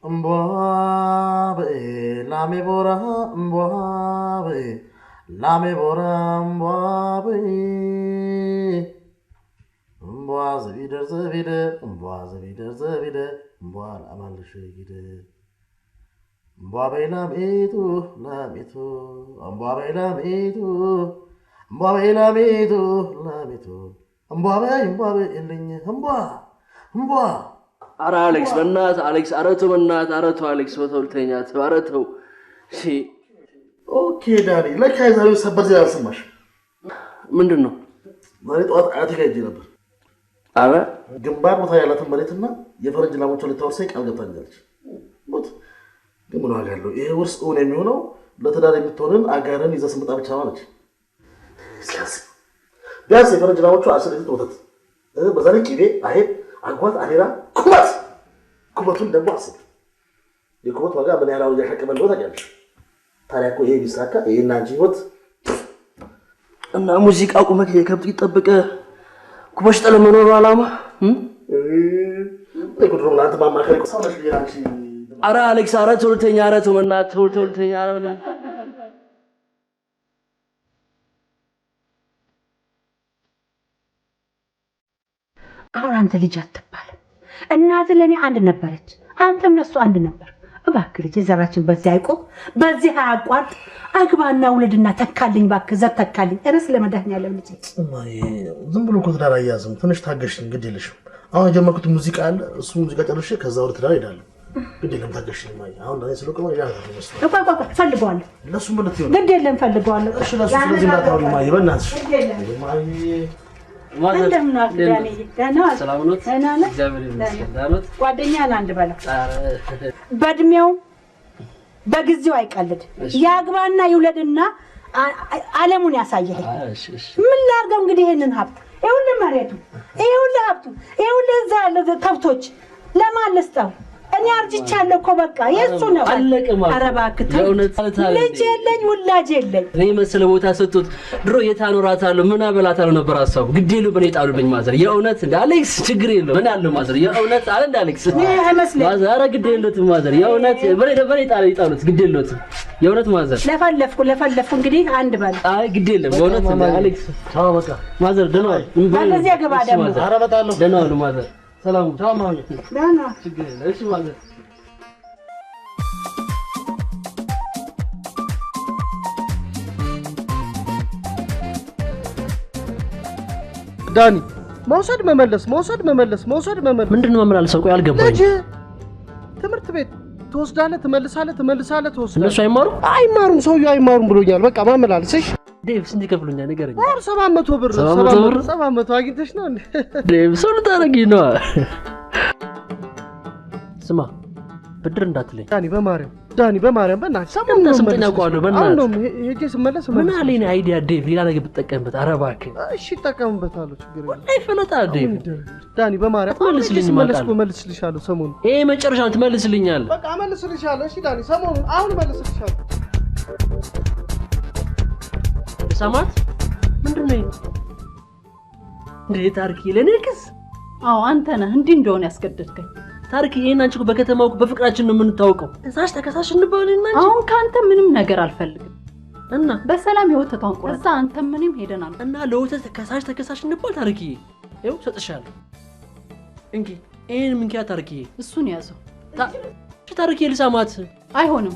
Mboabe, lame bora, mboabe, lame bora, mboabe. Mboaze wieder zevide, mboaze wieder zevide, mboal amal shegide. Mboabe lamitu, lamitu, mboabe lamitu, mboabe lamitu, lamitu. Mboabe ilinye, mboa. ኧረ አሌክስ በእናትህ አሌክስ ኧረ ተው በእናትህ ኧረ ተው አሌክስ በተውልተኛ ኧረ ተው እሺ ኦኬ ዳኒ ለካ የዛሬው ሰበር ዜና አልሰማሽ ምንድን ነው ዛሬ ጠዋት አያቴ ጋር ሄጄ ነበር ኧረ ግንባር ቦታ ያላትን መሬትና የፈረንጅ ላሞቿን ልታወርሰኝ ቃል ገብታኛለች ሞት ግን ምን ዋጋ አለው ይሄ ውርስ እውን የሚሆነው ለትዳር የምትሆንን አጋርን ይዘህ ስትመጣ ብቻ ማለች ቢያንስ የፈረንጅ ላሞቿ 10 ሊትር ወተት በዛ ላይ ቅቤ አይብ አጓት አዴራ ኩበቱን ደግሞ አስብ የኩበት ዋጋ ምን ያህል እያሻቀበ እንደሆነ ታውቂያለሽ ታዲያ እኮ ይሄ ቢሳካ ይሄና አንቺ ህይወት እና ሙዚቃ ቁመህ የከብት ይጠብቀ ኩበሽ ለመኖር ዓላማ ለቁጥሩ እናንተ ማማከር እኮ ሰውነሽ ቢራንቺ ኧረ አሌክስ ኧረ ተውልተኛ ኧረ ተው በእናትህ ተውልተኛ ኧረ አሁን አንተ ልጅ አትባል እናት ለኔ አንድ ነበረች አንተም ለሱ አንድ ነበር እባክህ ልጅ ዘራችን በዚህ አይቆም በዚህ አያቋርጥ አግባና ውልድና ተካልኝ እባክህ ዘር ተካልኝ እረስ ለመድኃኒዓለም ልጅ እማዬ ዝም ብሎ እኮ ትዳር አያዝም ትንሽ ታገሽኝ ግድ የለሽም አሁን የጀመርኩት ሙዚቃ አለ እሱ ሙዚቃ ጨርሼ ከዛ ወደ ትዳር እሄዳለሁ ግድ የለም ታገሽኝ እማዬ አሁን ዳኒ ስለቆመ ያ ነው ቆይ ፈልገዋለሁ ለሱ ማለት ይሆን ግድ የለም ፈልገዋለሁ እሺ ለሱ ስለዚህ እንዳታወሪ እማዬ በእናትሽ እማዬ እንደምን አልክ ዳኒ ደህና ሰላም ነው እግዚአብሔር ይመስገን ዳኖት ጓደኛን አንድ በለው በእድሜው በጊዜው አይቀልድ ያግባና ይውለድና ዓለሙን ያሳየህ ምን ላድርገው እንግዲህ ይሄንን ሀብት ይኸውልህ መሬቱ ይኸውልህ ሀብቱ ይኸውልህ እዛ ያለ ከብቶች ለማን ልስጠው እኔ አርጅቻለሁ እኮ በቃ የሱ ነው ኧረ እባክህ ልጅ የለኝ ውላጅ የለኝ እኔ መሰለ ቦታ ሰጥቶት ድሮ የታኖራታለሁ ምን አበላታለሁ ነበር ሐሳቡ ግዴሉ በኔ ጣሉልኝ ማዘር የእውነት እንደ አሌክስ ችግር የለው ምን አለ ማዘር የእውነት አለ እንደ አሌክስ ማዘር ኧረ ግዴለትም ማዘር የእውነት በኔ ጣሉት ግዴለትም የእውነት ማዘር ለፈለፍኩ እንግዲህ አንድ ባል አይ ግዴለም የእውነት አሌክስ ታው በቃ ማዘር ደህና በዚህ ገባ ደግሞ ኧረ በጣለሁ ደህና ነው ማዘር ሰላም ታው ማለት ደህና ችግር የለም እሺ ማዘር ዳኒ መውሰድ መመለስ ምንድነው መመላለስ ቆይ አልገባኝ ልጅ ትምህርት ቤት ትወስዳለህ ትመልሳለህ ትወስዳለህ እነሱ አይማሩም ሰውዬው አይማሩም ብሎኛል በቃ ማመላለስ እሺ ዴቭ ስንት ይከፍሉኛል ንገረኝ 700 ብር 700 አግኝተሽ ነው እንዴ ዴቭ ሰው ታረጊ ነው ስማ ብድር እንዳትለኝ ዳኒ በማርያም በእናትህ ሰምተኛ ቋሉ በእናትህ አሁን ሄጄ ስመለስ ምን አለኝ አይዲያ ዴቭ ሌላ ነገር ብትጠቀምበት ኧረ እባክህ እሺ ተጠቀምበታለሁ ችግር የለም ወላሂ ፈለጣ ዴቭ ዳኒ በማርያም መልስልሻለሁ ሰሞኑን ይሄ መጨረሻው ትመልስልኛለህ በቃ መልስልሻለሁ እሺ ዳኒ ሰሞኑን አሁን መልስልሻለሁ ሰማት ምንድነው እንዴ ታርኪ ለኔክስ አዎ አንተ ነህ እንዲህ እንደሆነ ያስገደድከኝ ታርኪ ይሄን አንቺ በከተማው በፍቅራችን ነው የምንታወቀው እዛሽ ተከሳሽ እንባልና አሁን ካንተ ምንም ነገር አልፈልግም እና በሰላም የወተቷን ቁርጥ እዛ አንተ ምንም ሄደናል እና ለወተት ተከሳሽ እንባል ታርኪ ይኸው ሰጥሻለሁ እንኪ ይሄን ምን ኪያ ታርኪ እሱን ያዘው ታርኪ ልሳማት አይሆንም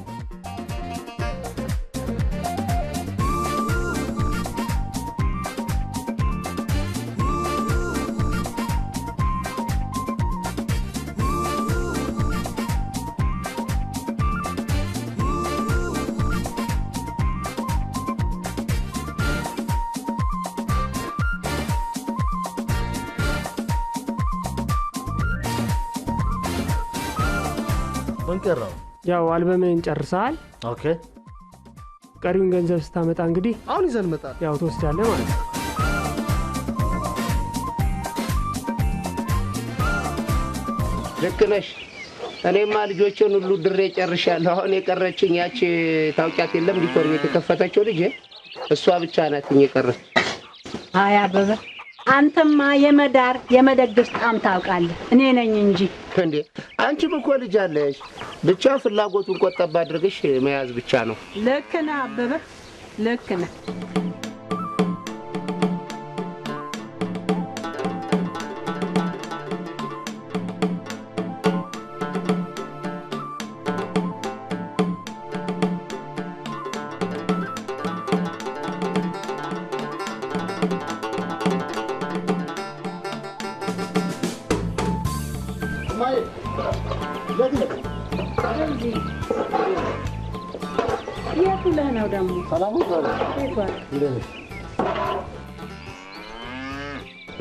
መንቀራው ያው አልበምን ጨርሰሃል ኦኬ ቀሪውን ገንዘብ ስታመጣ እንግዲህ አሁን ይዘን መጣ ያው ተወስዳለህ ማለት ነው ልክ ነሽ እኔማ ልጆችን ሁሉ ድሬ ጨርሻለሁ አሁን የቀረችኝ ያቺ ታውቂያት የለም ዲኮር ቤት የከፈተችው ልጅ እሷ ብቻ ናት የቀረች አይ አበበ አንተማ የመዳር የመደገስ ጣም ታውቃለህ እኔ ነኝ እንጂ እንዴ አንቺም እኮ ልጅ አለሽ ብቻ ፍላጎቱን ቆጠባ አድርገሽ መያዝ ብቻ ነው ልክ ነህ አበበ ልክ ነህ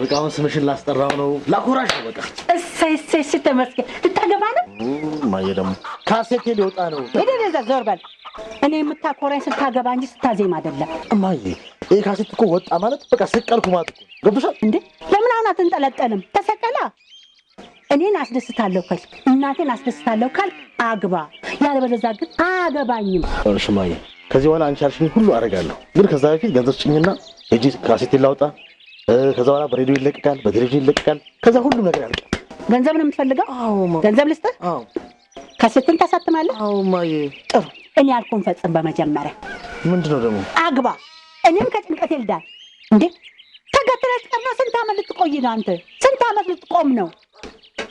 በቃ ስምሽን ላስጠራው ነው ላኮራሽ ነው በቃ እሰይ ተመስገን ልታገባ ነው ማየ ደግሞ ካሴቴ ሊወጣ ነው ሄደህ ዞር በል እኔ የምታኮራኝ ስታገባ እንጂ ስታዜም አይደለም ማየ ይሄ ካሴት እኮ ወጣ ማለት በቃ ሰቀልኩ ማለት ገብቶሻል እንዴ ለምን አሁን አትንጠለጠልም ተሰቀላ እኔን አስደስታለሁ ካልክ እናቴን አስደስታለሁ ካልክ አግባ ያለበለዚያ ግን አያገባኝም እሺ ማየ ከዚህ በኋላ አንቺ ያልሽኝ ሁሉ አደርጋለሁ ግን ከዛ በፊት ገንዘብ ጭኝና እጂ ካሴት ላውጣ ከዛ በኋላ በሬዲዮ ይለቀቃል በቴሌቪዥን ይለቀቃል ከዛ ሁሉ ነገር ያልቃል ገንዘብ ነው የምትፈልገው አዎ ገንዘብ ልስጥህ አዎ ካሴትን ታሳትማለህ አዎ ማየ ጥሩ እኔ ያልኩን ፈጽም በመጀመሪያ ምንድነው ደግሞ አግባ እኔም ከጭንቀት ይልዳል እንዴ ተገትረሽ ቀርና ስንት ዓመት ልትቆይ ነው አንተ ስንት ዓመት ልትቆም ነው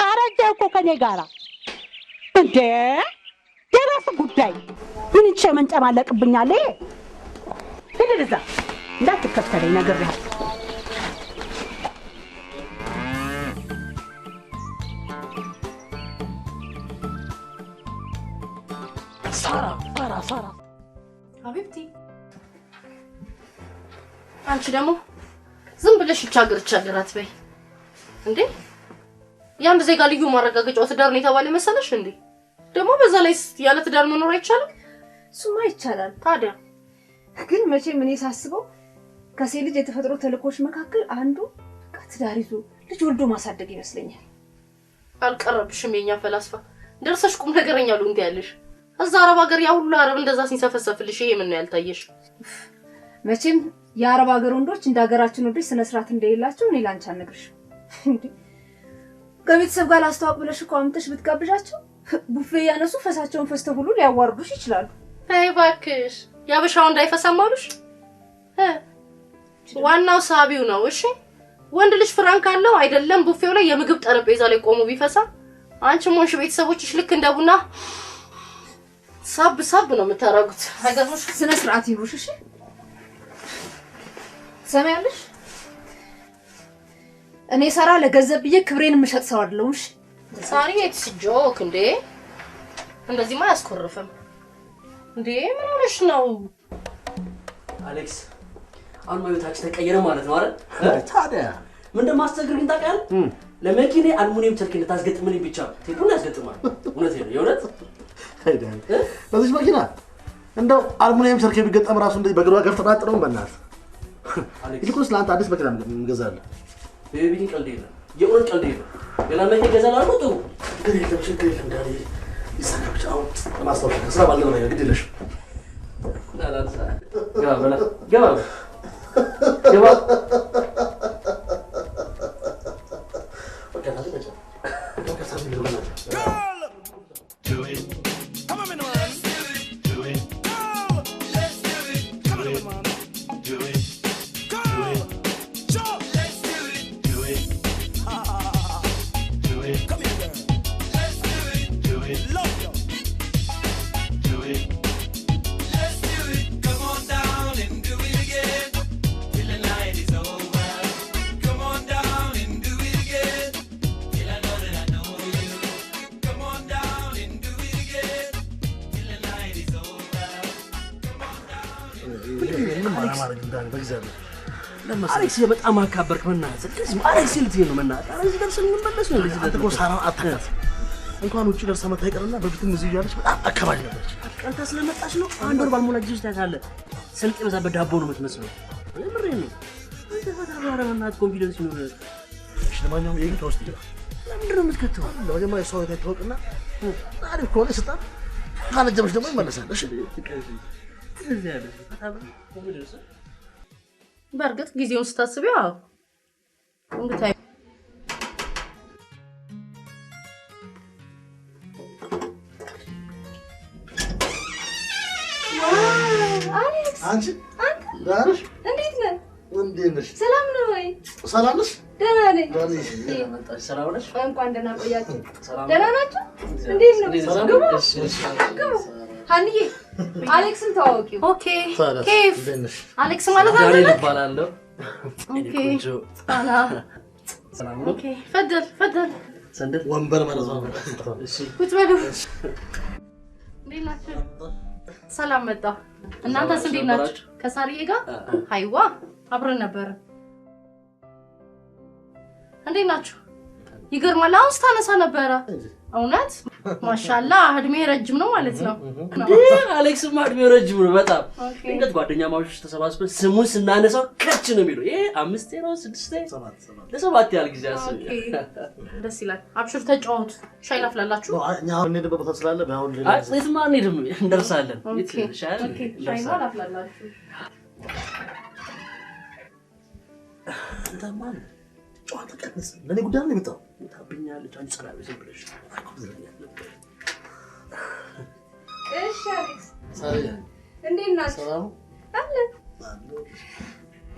አረጀህ እኮ ከኔ ጋራ እንዴ የራስ ጉዳይ ምን እቺ መንጨማለቅብኛል ሄደዛ እንዳትከተለኝ ነገር ነው ሳራ ሀቢብቲ አንቺ ደግሞ ዝም ብለሽ ይቻገር አትበይ እንዴ ያንድ ዜጋ ልዩ ማረጋገጫው ትዳር ነው የተባለ መሰለሽ እንዴ ደግሞ በዛ ላይ ያለ ትዳር መኖር አይቻልም ሱማ ይቻላል ታዲያ ግን መቼም እኔ ሳስበው ከሴት ልጅ የተፈጥሮ ተልኮች መካከል አንዱ ትዳር ይዞ ልጅ ወልዶ ማሳደግ ይመስለኛል አልቀረብሽም የኛ ፈላስፋ ደርሰሽ ቁም ነገረኛ ሉንት ያለሽ እዛ አረብ ሀገር ያ ሁሉ አረብ እንደዛ ሲንሰፈሰፍልሽ ይሄ ምን ነው ያልታየሽ መቼም የአረብ ሀገር ወንዶች እንዳገራችን ወንዶች ስነ ስርዓት እንደሌላቸው እኔ ላንቺ አልነግርሽ ከቤተሰብ ጋር አስተዋውቅ ብለሽ እኮ አምጥተሽ ብትጋብዣቸው ቡፌ ያነሱ ፈሳቸውን ፈስተው ሁሉ ሊያዋርዱሽ ይችላሉ አይ እባክሽ ያበሻው እንዳይፈሳማሉሽ ዋናው ሳቢው ነው እሺ ወንድ ልጅ ፍራንክ አለው አይደለም ቡፌው ላይ የምግብ ጠረጴዛ ላይ ቆሞ ቢፈሳ አንቺ ሞንሽ ቤተሰቦችሽ ልክ እንደቡና ሳብ ነው የምታረጉት አይገርምሽ ስነ ስርዓት ይሩሽ እሺ ሰማያለሽ እኔ ሳራ ለገንዘብ ብዬ ክብሬን ምሸጥ ሰው አይደለሁም እሺ ሳሪ it's joke እንዴ እንደዚህ ማ ያስኮርፈም እንዴ ምን ሆነሽ ነው አሌክስ አሁን ማይታች ተቀየረ ማለት ነው አይደል ታዲያ ምን እንደማስተግርግን ታውቃለህ ለመኪኔ አልሙኒየም ቸርክ እንድታስገጥምልኝ ብቻ ቴፑን ያስገጥማል እውነት ነው የእውነት አይደል ለዚህ መኪና እንደው አልሙኒየም ቸርክ ቢገጠም ራሱ እንደዚህ በግሯ ገፍ ተጣጥረው በእናት ይልቁንስ ለአንተ አዲስ መኪና እንገዛለን ቤቢን ቀልድ የለም የእውነት ቀልድ የለም ሌላ መኪና ገዛላ አልኩ ጥሩ ግን የለም ችግር የለም ዳኒ ይሳካብሽ አሁን ለማስታወሻ ስራ ባልገባ ነገር ግድ የለሽም ገባ Do it. Come on, man. Do it. Go. Let's do it. Come on, man. Do it. Go. Show. Let's do it. Do it. Do it. Come here, girl. Let's do it. Do it. Love you. Do it. Let's do it. Come on down and do it again. Till the night is over. Come on down and do it again. Till I know that I know you. Come on down and do it again. Till the night is over. Come on down and አሌክስ በጣም አካበርክ መናዘር ከዚህ አሌክስ ልትይ ነው መናዘር አሌክስ ደርሰን እንመለስ ነው እንደዚህ አንተ ሳራ አታካት እንኳን ውጪ ደርሰ መታ ይቀርና በፊትም እዚህ ያለች በጣም አካባቢ ነበርች ቀንታ ስለመጣች ነው አንድ ወር ባልሞላ ጊዜ ውስጥ ታያታለህ ስልጥ የበዛበት ዳቦ ነው የምትመስለው ለምሬን ነው አንተ ፈታባራ መናት ኮንፊደንስ ነው እሺ ለማንኛውም ይሄን ተወስድ ይላል ለምንድን ነው የምትከተው ለመጀመሪያ ሰው ታውቅና አሪፍ ከሆነ ስጣት ካነጀምሽ ደግሞ ይመለሳል እሺ እዚህ ያለ ፈታባ ኮንፊደንስ በርግጥ ጊዜውን ስታስቢው እንግዲህ አንቺ ዳርሽ እንዴት ነህ? እንዴት ነሽ? ሰላም ነው ወይ? ሰላም ነሽ? ደህና ነኝ። ሰላም ነሽ? እንኳን ደህና ቆያችሁ። ደህና ናችሁ? እንዴት ነው? ግቡ። ግቡ። ሀኒዬ አሌክስን ተዋወቂው። ኦኬ ኬፍ አሌክስ ማለት ዳንኤል እባላለሁ። ኦኬ ሰላም ኦኬ ፈደል ሰንደል ወንበር ማለት ነው። እሺ ቁጭ በሉ። እንዴት ናችሁ? ሰላም መጣ። እናንተስ እንዴት ናችሁ? ከሳሪዬ ጋር ሃይዋ አብረን ነበር። እንዴት ናችሁ? ይገርማል። አሁን ስታነሳ ነበረ። እውነት ማሻአላ እድሜ ረጅም ነው ማለት ነው። አሌክስማ እድሜው ረጅም ነው በጣም። እንዴት ጓደኛ ማቾች ተሰባስበን ስሙን ስናነሳው ከች ነው የሚለው። ይሄ 5 ነው 6 ለሰባት ያህል ጊዜ አስብ። ደስ ይላል። አብሽር ተጫወቱ። ሻይ ላፍላላችሁ? እኛ አሁን እንሄድበት ቦታ ስላለ አሁን የትማ እንሄድም እንደርሳለን። ሻይ ላፍላላችሁ? አንተማ ጨዋታ ቀንስ። ለኔ ጉዳይ ነው የመጣው። ታብኛለች አንቺ ሰላም ዝም ብለሽ። እሺ አሌክስ ሳሪያ እንዴት ናችሁ? ሰላም አለ።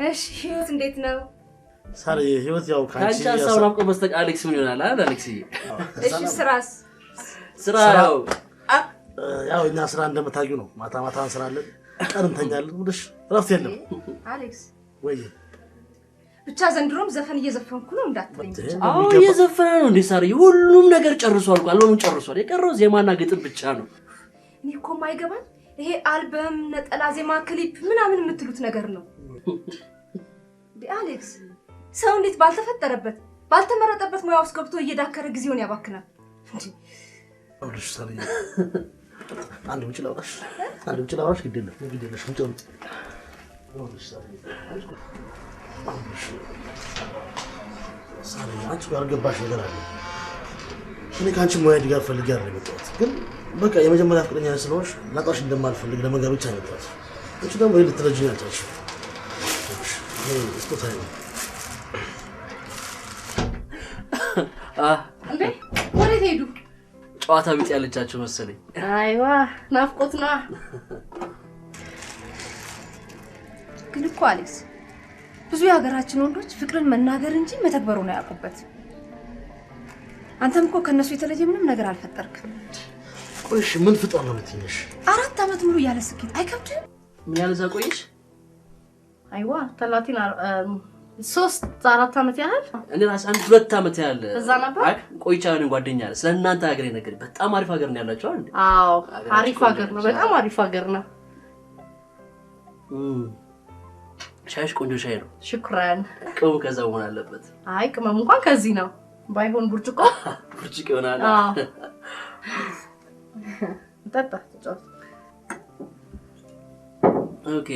እሺ ህይወት እንዴት ነው? ሳሪያ ህይወት ያው ካንቺ ሀሳብ ናፍቆ በስተቀር አሌክስ ምን ይሆናል? አይደል አሌክስዬ? እሺ ስራስ? ስራ ያው እኛ ስራ እንደምታውቂው ነው። ማታ ማታ እንሰራለን፣ ቀን እንተኛለን። ወደሽ እረፍት የለም። አሌክስ ወይ ብቻ ዘንድሮም ዘፈን እየዘፈንኩ ነው እንዳትለኝ። አዎ እየዘፈነ ነው እንዴ ሳሪዬ? ሁሉም ነገር ጨርሷል እኮ አልበሙን ጨርሷል። የቀረው ዜማና ግጥም ብቻ ነው። እኔ እኮ የማይገባኝ ይሄ አልበም፣ ነጠላ ዜማ፣ ክሊፕ ምናምን የምትሉት ነገር ነው እንዴ አሌክስ? ሰው እንዴት ባልተፈጠረበት ባልተመረጠበት ሙያ ውስጥ ገብቶ እየዳከረ ጊዜውን ያባክናል እንዴ? ወደሽ ሳሪያ አንድ ብቻ ላውራሽ ግድ የለም ምንጭ ወደሽ ሳሪያ ሳሪያ አንቺ ጋር ገባሽ ነገር አለ። እኔ ካንቺ ሙያ ድጋፍ ፈልጌ አይደል የመጣሁት፣ ግን በቃ የመጀመሪያ ፍቅረኛ ስለሆንሽ ላጣሽ እንደማልፈልግ ለመንገር ብቻ ነው የመጣሁት። አንቺ ደግሞ ልትረጂኝ አልቻልሽም። ስጦታዬ ነው። እንዴ ወዴት ሄዱ? ጨዋታ ቢጤ ያለቻቸው መሰለኝ። አይዋ ናፍቆት ነው። ግን እኮ አሌክስ ብዙ የሀገራችን ወንዶች ፍቅርን መናገር እንጂ መተግበሩ ነው ያውቁበት። አንተም እኮ ከነሱ የተለየ ምንም ነገር አልፈጠርክም። ቆይሽ ምን ፍጠር ነው የምትይኝሽ? 4 ዓመት ሙሉ ያለ ስኬት አይከብድም? ምን ያለ ዛቆይሽ? አይዋ ተላቲን 3-4 ዓመት ያህል እኔ ራስ 1-2 ዓመት ያህል እዛ ነበር። ቆይቻለሁ። ጓደኛ አለ ስለእናንተ ሀገር ነገር በጣም አሪፍ ሀገር ነው ያላችሁ አይደል? አዎ አሪፍ ሀገር ነው፣ በጣም አሪፍ ሀገር ነው። ሻይሽ ቆንጆ ሻይ ነው። ሽክራን። ቅመሙ ከዛ መሆን አለበት። አይ ቅመሙ እንኳን ከዚህ ነው፣ ባይሆን ብርጭቆ ይሆናል። አዎ ጠጣ ተጫወት። ኦኬ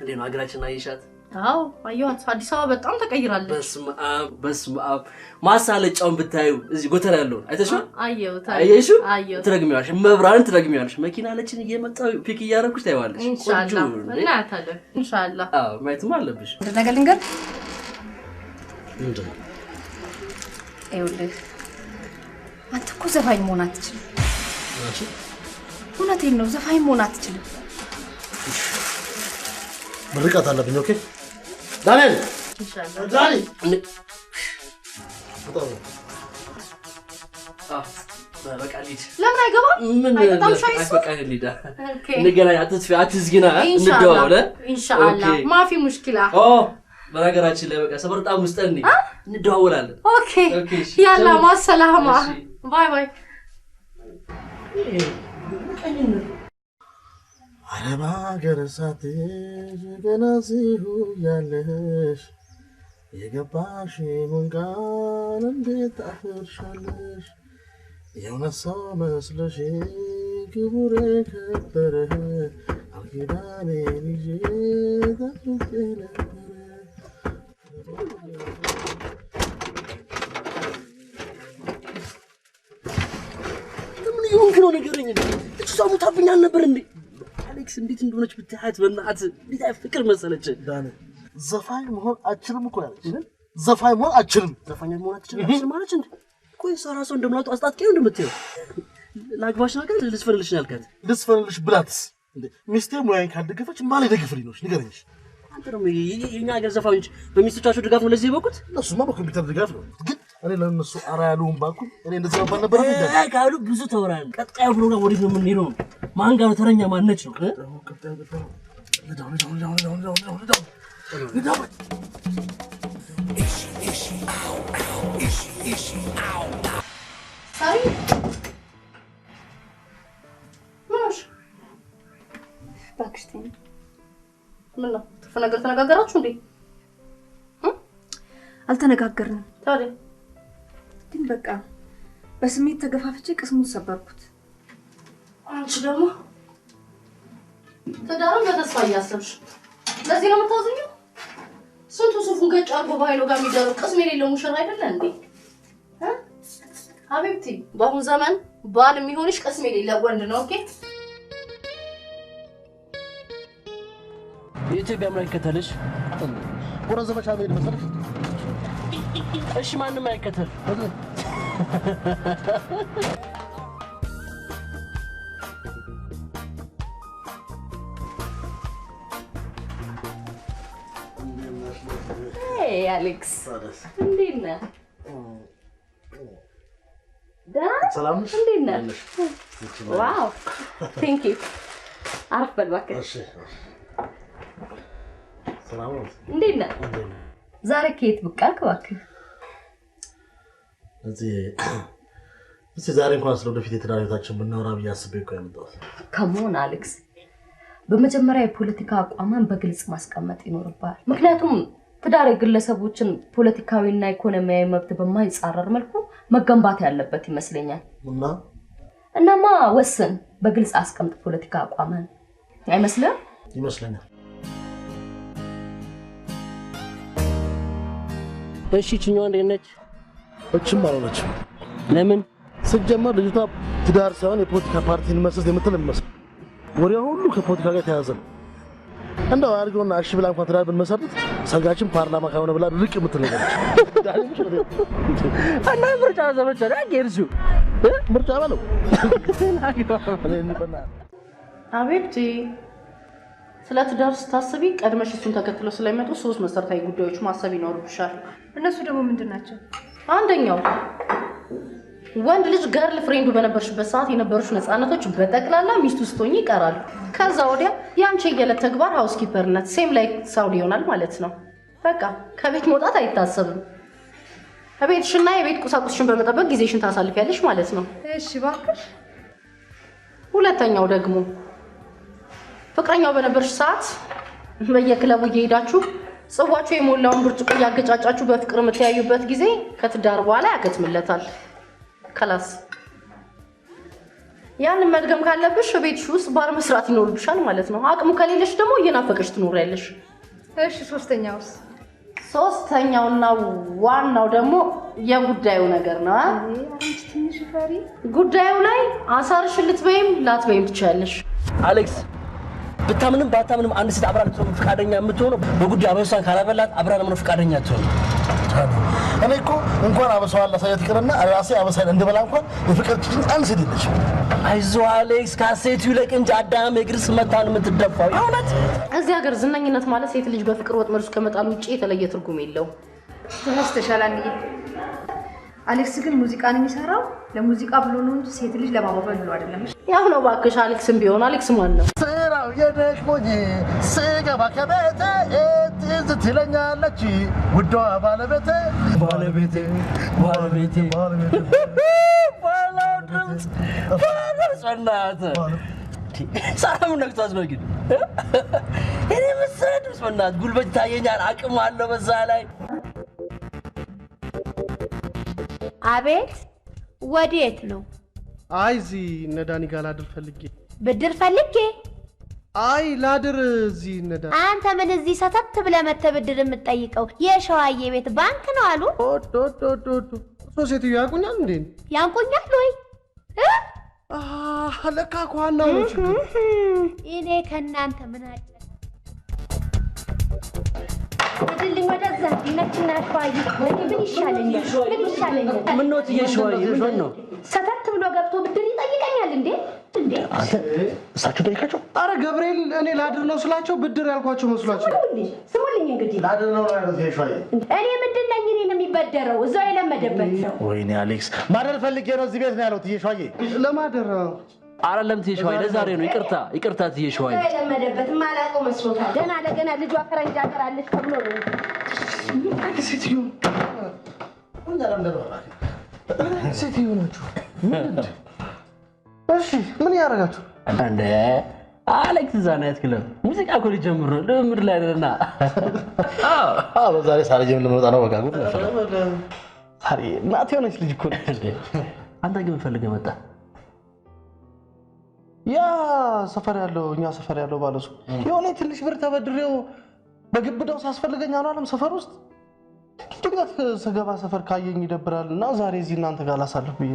እንዴ ነው ሀገራችን አይሻት? አዎ አየኋት። አዲስ አበባ በጣም ተቀይራለች። በስመ አብ ማሳለጫውን ብታዩ እዚህ ጎተራ ያለው አይተሽው? አየሽው? ትረግሚዋለሽ፣ መብራን ትረግሚዋለሽ። መኪና አለችን እየመጣው ፒክ እያደረኩሽ ታይዋለሽ። ኢንሻአላህ እናያታለን። ኢንሻአላህ አዎ ማየትም አለብሽ። ነገር ልንገር ምንድን ነው? ይኸውልህ አንተ እኮ ዘፋኝ መሆን አትችልም። እውነቴን ነው፣ ዘፋኝ መሆን አትችልም። ምርቃት አለብኝ። ኦኬ ዳንኤል ኢንሻአላህ ዳኒ በቃ ልጅ ለምን አይገባም? ምን አይገባም? ሻይስ በቃ ልጅ እንገናኝ። አትጥፊ አትዝጊና እንደዋወለ ኢንሻአላህ ማፊ ሙሽኪላ። ኦ በነገራችን ላይ በቃ ሰፈር በጣም ውስጥ እንደዋወላለን። ኦኬ ያላ ማሰላማ ባይ ባይ። አረባ ገረሳት ገና ሲሁ ያለሽ የገባሽ ሙንጋን እንዴት አፍርሻለሽ የእውነት ሰው መስለሽ ክቡር ከበረ አልኪዳኔን ይዤ ጠብቄ ነበረ። ምን ይሆንክ ነው ንገረኝ። እሱ ሙታብኛ አልነበር እንዴ? አሌክስ እንዴት እንደሆነች ብታያት በእናትህ እንዴት ፍቅር መሰለች። ዳን ዘፋኝ መሆን አችልም እኮ ያለች ዘፋኝ መሆን አችልም። ዘፋኝ መሆን አትችልም ማለት እንዴ? ቆይ ሰራሰው እንደምናውጡ አስጣጥቂው እንደምትይው ላግባሽ ነገር ልስፈልልሽ ያልካት ልስፈልልሽ ብላትስ እንዴ? ሚስቴ ሙያዬን ካልደገፈች ማን ይደግፍልኝ ነው? ንገረኝ። አንተ ደግሞ የኛ ሀገር ዘፋኞች በሚስቶቻቸው ድጋፍ ነው ለዚህ የበቁት? እነሱማ በኮምፒውተር ድጋፍ ነው። ግን እኔ ለእነሱ አርአያ ልሁን ባልኩ እኔ እንደዛ ባል ነበር እንዴ? ካሉ ብዙ ተወራል። ቀጣዩ ፕሮግራም ወዴት ነው የምንሄደው? ማን ጋር ተረኛ ማነች ነው? ምን ነው ተፈናገር ተነጋገራችሁ እንዴ? አልተነጋገርንም። ታዲያ ግን በቃ በስሜት ተገፋፍቼ ቅስሙን ሰበርኩት። አንቺ ደግሞ ተዳረም በተስፋ እያሰብሽ ለዚህ ነው የምታዝኙ? ስንቱ ሱፉን ገጭ አርጎ ባይሎ ጋር የሚደረው ቅስም የሌለው ሙሽራ አይደለ እንዴ? ሀቢብቲ በአሁን ዘመን ባል የሚሆንሽ ቅስም የሌለው ወንድ ነው። ኦኬ የኢትዮጵያ አምላክ ከተልሽ ወረ ዘመቻ መሄድ መሰለሽ? እሺ ማንንም አይከተል። Hey Alex. እንዴት ነህ? ሰላም ነሽ? እንዴት ነህ? ዋው ቴንክ ዩ። አረፍ በል እባክህ። እሺ ሰላም ነው። እንዴት ነህ? ዛሬ ከየት ብቅ አልክ እባክህ? እዚህ ዛሬ እንኳን ስለወደፊት የትዳር ህይወታችን ብናወራ ብዬ አስቤ እኮ ያመጣሁት። ከሞን አሌክስ፣ በመጀመሪያ የፖለቲካ አቋምን በግልጽ ማስቀመጥ ይኖርባል። ምክንያቱም ትዳር የግለሰቦችን ፖለቲካዊና ኢኮኖሚያዊ መብት በማይጻረር መልኩ መገንባት ያለበት ይመስለኛል። እናማ ወስን፣ በግልጽ አስቀምጥ ፖለቲካ አቋምን። አይመስልም? ይመስለኛል። እሺ ችኛዋ እንዴት ነች? እችም አልሆነችም። ለምን? ስትጀመር ልጅቷ ትዳር ሳይሆን የፖለቲካ ፓርቲን መስረት የምትል የሚመስል ወሬው ሁሉ ከፖለቲካ ጋር ተያያዘ ነው። እንደው አድርገውና እሺ ብላ እንኳን ትዳር ብንመሰርት ሰጋችን ፓርላማ ካሆነ ብላ ልቅ የምትል ነገር እና ምርጫ ዘመቻ ላይ ጌርሱ ምርጫ ባለው አቤት ስለ ትዳር ስታስቢ ቀድመሽ እሱን ተከትለው ስለሚመጡ ሶስት መሰረታዊ ጉዳዮች ማሰብ ይኖርብሻል። እነሱ ደግሞ ምንድን ናቸው? አንደኛው ወንድ ልጅ ገርል ፍሬንዱ በነበርሽበት ሰዓት የነበሩሽ ነፃነቶች በጠቅላላ ሚስቱ ስትሆኚ ይቀራሉ። ከዛ ወዲያ ያንቺ የየለት ተግባር ሃውስኪፐርነት ሴም ላይክ ሳውዲ ይሆናል ማለት ነው። በቃ ከቤት መውጣት አይታሰብም። ከቤትሽና የቤት ቁሳቁስሽን በመጠበቅ ጊዜሽን ታሳልፊያለሽ ማለት ነው። እሺ እባክሽ። ሁለተኛው ደግሞ ፍቅረኛው በነበርሽ ሰዓት በየክለቡ እየሄዳችሁ ጽዋችሁ የሞላውን ብርጭቆ ያገጫጫችሁ በፍቅር የምትያዩበት ጊዜ ከትዳር በኋላ ያከትምለታል። ከላስ ያን መድገም ካለብሽ ቤትሽ ውስጥ ባር መስራት ይኖርብሻል ማለት ነው። አቅሙ ከሌለሽ ደግሞ እየናፈቀሽ ትኖሪያለሽ። እሺ ሶስተኛውስ? ሶስተኛውና ዋናው ደግሞ የጉዳዩ ነገር ነው። አንቺ ትንሽ ፈሪ። ጉዳዩ ላይ አሳርሽን ልትበይም ላትበይም ትችያለሽ። አሌክስ ብታምንም ባታምንም አንድ ሴት አብራ ልትሆን ፈቃደኛ የምትሆነው በጉዳዩ አበሷን ካላበላት አብራ ለምን ፈቃደኛ አትሆን? እኔ እኮ እንኳን አበሳዋን ላሳያት ይቅርና ራሴ አበሳን እንደበላ እንኳን የፍቅርችኝ አንድ ሴት የለች። አይዞህ አሌክስ፣ ካሴቱ ይለቅ እንጂ አዳም የግርስ መታን የምትደፋው የእውነት። እዚህ ሀገር ዝነኝነት ማለት ሴት ልጅ በፍቅር ወጥመድ ውስጥ ከመጣል ውጭ የተለየ ትርጉም የለውም። ተነስተሻል አንዬ። አሌክስ ግን ሙዚቃን የሚሰራው ለሙዚቃ ብሎ ነው እንጂ ሴት ልጅ ለማባበል ብሎ አይደለም። ያው ነው እባክሽ። አሌክስም ቢሆን አሌክስ ማን ነው? ስራው የደክሞኝ ስገባ ከቤቴ ትዝ ትለኛለች ውዷ ባለቤቴ ባለቤቴ ባለቤቴ ባለቤቴ ባላው ድምፅ ባለጸናት ሰላም ነክቷት ነው ግን እኔ መስራት በእናትህ ጉልበት ታየኛል፣ አቅም አለው በዛ ላይ። አቤት ወዴት ነው? አይ እዚህ እነ ዳኒ ጋር ላድር ፈልጌ። ብድር ፈልጌ? አይ ላድር እዚህ እነ ዳኒ። አንተ ምን እዚህ ሰተት ብለህ መተህ ብድር የምትጠይቀው? የሸዋዬ ቤት ባንክ ነው አሉ። እሱ ሴትዮ ያንቁኛል እንዴ? ያንቁኛል ወይ? ለካ ከዋናው ነው ችግር። እኔ ከእናንተ ምን አለ? እድልኝ ወደዛ ዲነችና ሸዋዬ ወይ ምን ይሻለኛል ምን ነው ትየሸዋዬ ምን ነው ሰተት ብሎ ገብቶ ብድር ይጠይቀኛል እንዴ አንተ እሳቸው ጠይቃቸው አረ ገብርኤል እኔ ላድር ነው ስላቸው ብድር ያልኳቸው መስሏቸው ስሙልኝ እንግዲህ ላድር ነው ያለው ትየሸዋዬ እኔ ምንድን ነኝ እኔን የሚበደረው እዛው የለመደበት ነው ወይኔ አሌክስ ማደር ፈልጌ ነው እዚህ ቤት ነው ያለው ትየሸዋዬ ለማደር አይደለም ትየሸዋዬ ለዛሬ ነው ይቅርታ ትየሸዋዬ የለመደበት ማላቀው መስሎታል ገና ለገና ልጇ ፈረንጅ ሀገር አለች ተብሎ ነው ሴትዮ ሴትዮ ናችሁ እሺ ምን ያደርጋችሁ እንደ አሌክስ ዛናት ክለብ ሙዚቃ እኮ ሊጀምር ነው ልምምድ ላይ ነውና በዛሬ ሳልጀምር ልመጣ ነው በቃ ጉድ ነው ታሪ እናት የሆነች ልጅ እኮ እንደ አንተ ግን ፈልገህ መጣ ያ ሰፈር ያለው ባለሱ የሆነ ትንሽ ብር ተበድሬው በግብዳው ሳስፈልገኝ አላለም ሰፈር ውስጥ ድንገት ሰገባ ሰፈር ካየኝ ይደብራልና ዛሬ እዚህ እናንተ ጋር ላሳልፍ ብዬ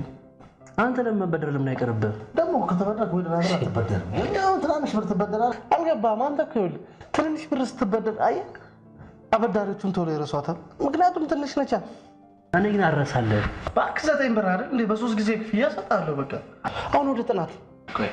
አንተ ለምን ለምን አይቀርብህ ደግሞ ከተበደርክ ወይ ለራስህ አትበደር ያው ትናንሽ ብር ትበደራለህ አልገባም አንተ እኮ ትንሽ ብር ስትበደር አየህ አበዳሪዎቹን ቶሎ ይረሷታል ምክንያቱም ትንሽ ነች እኔ ግን አረሳለሁ እባክህ 9 ብር አይደል እንዴ በ3 ጊዜ ክፍያ ሰጣለሁ በቃ አሁን ወደ ጥናት ቆይ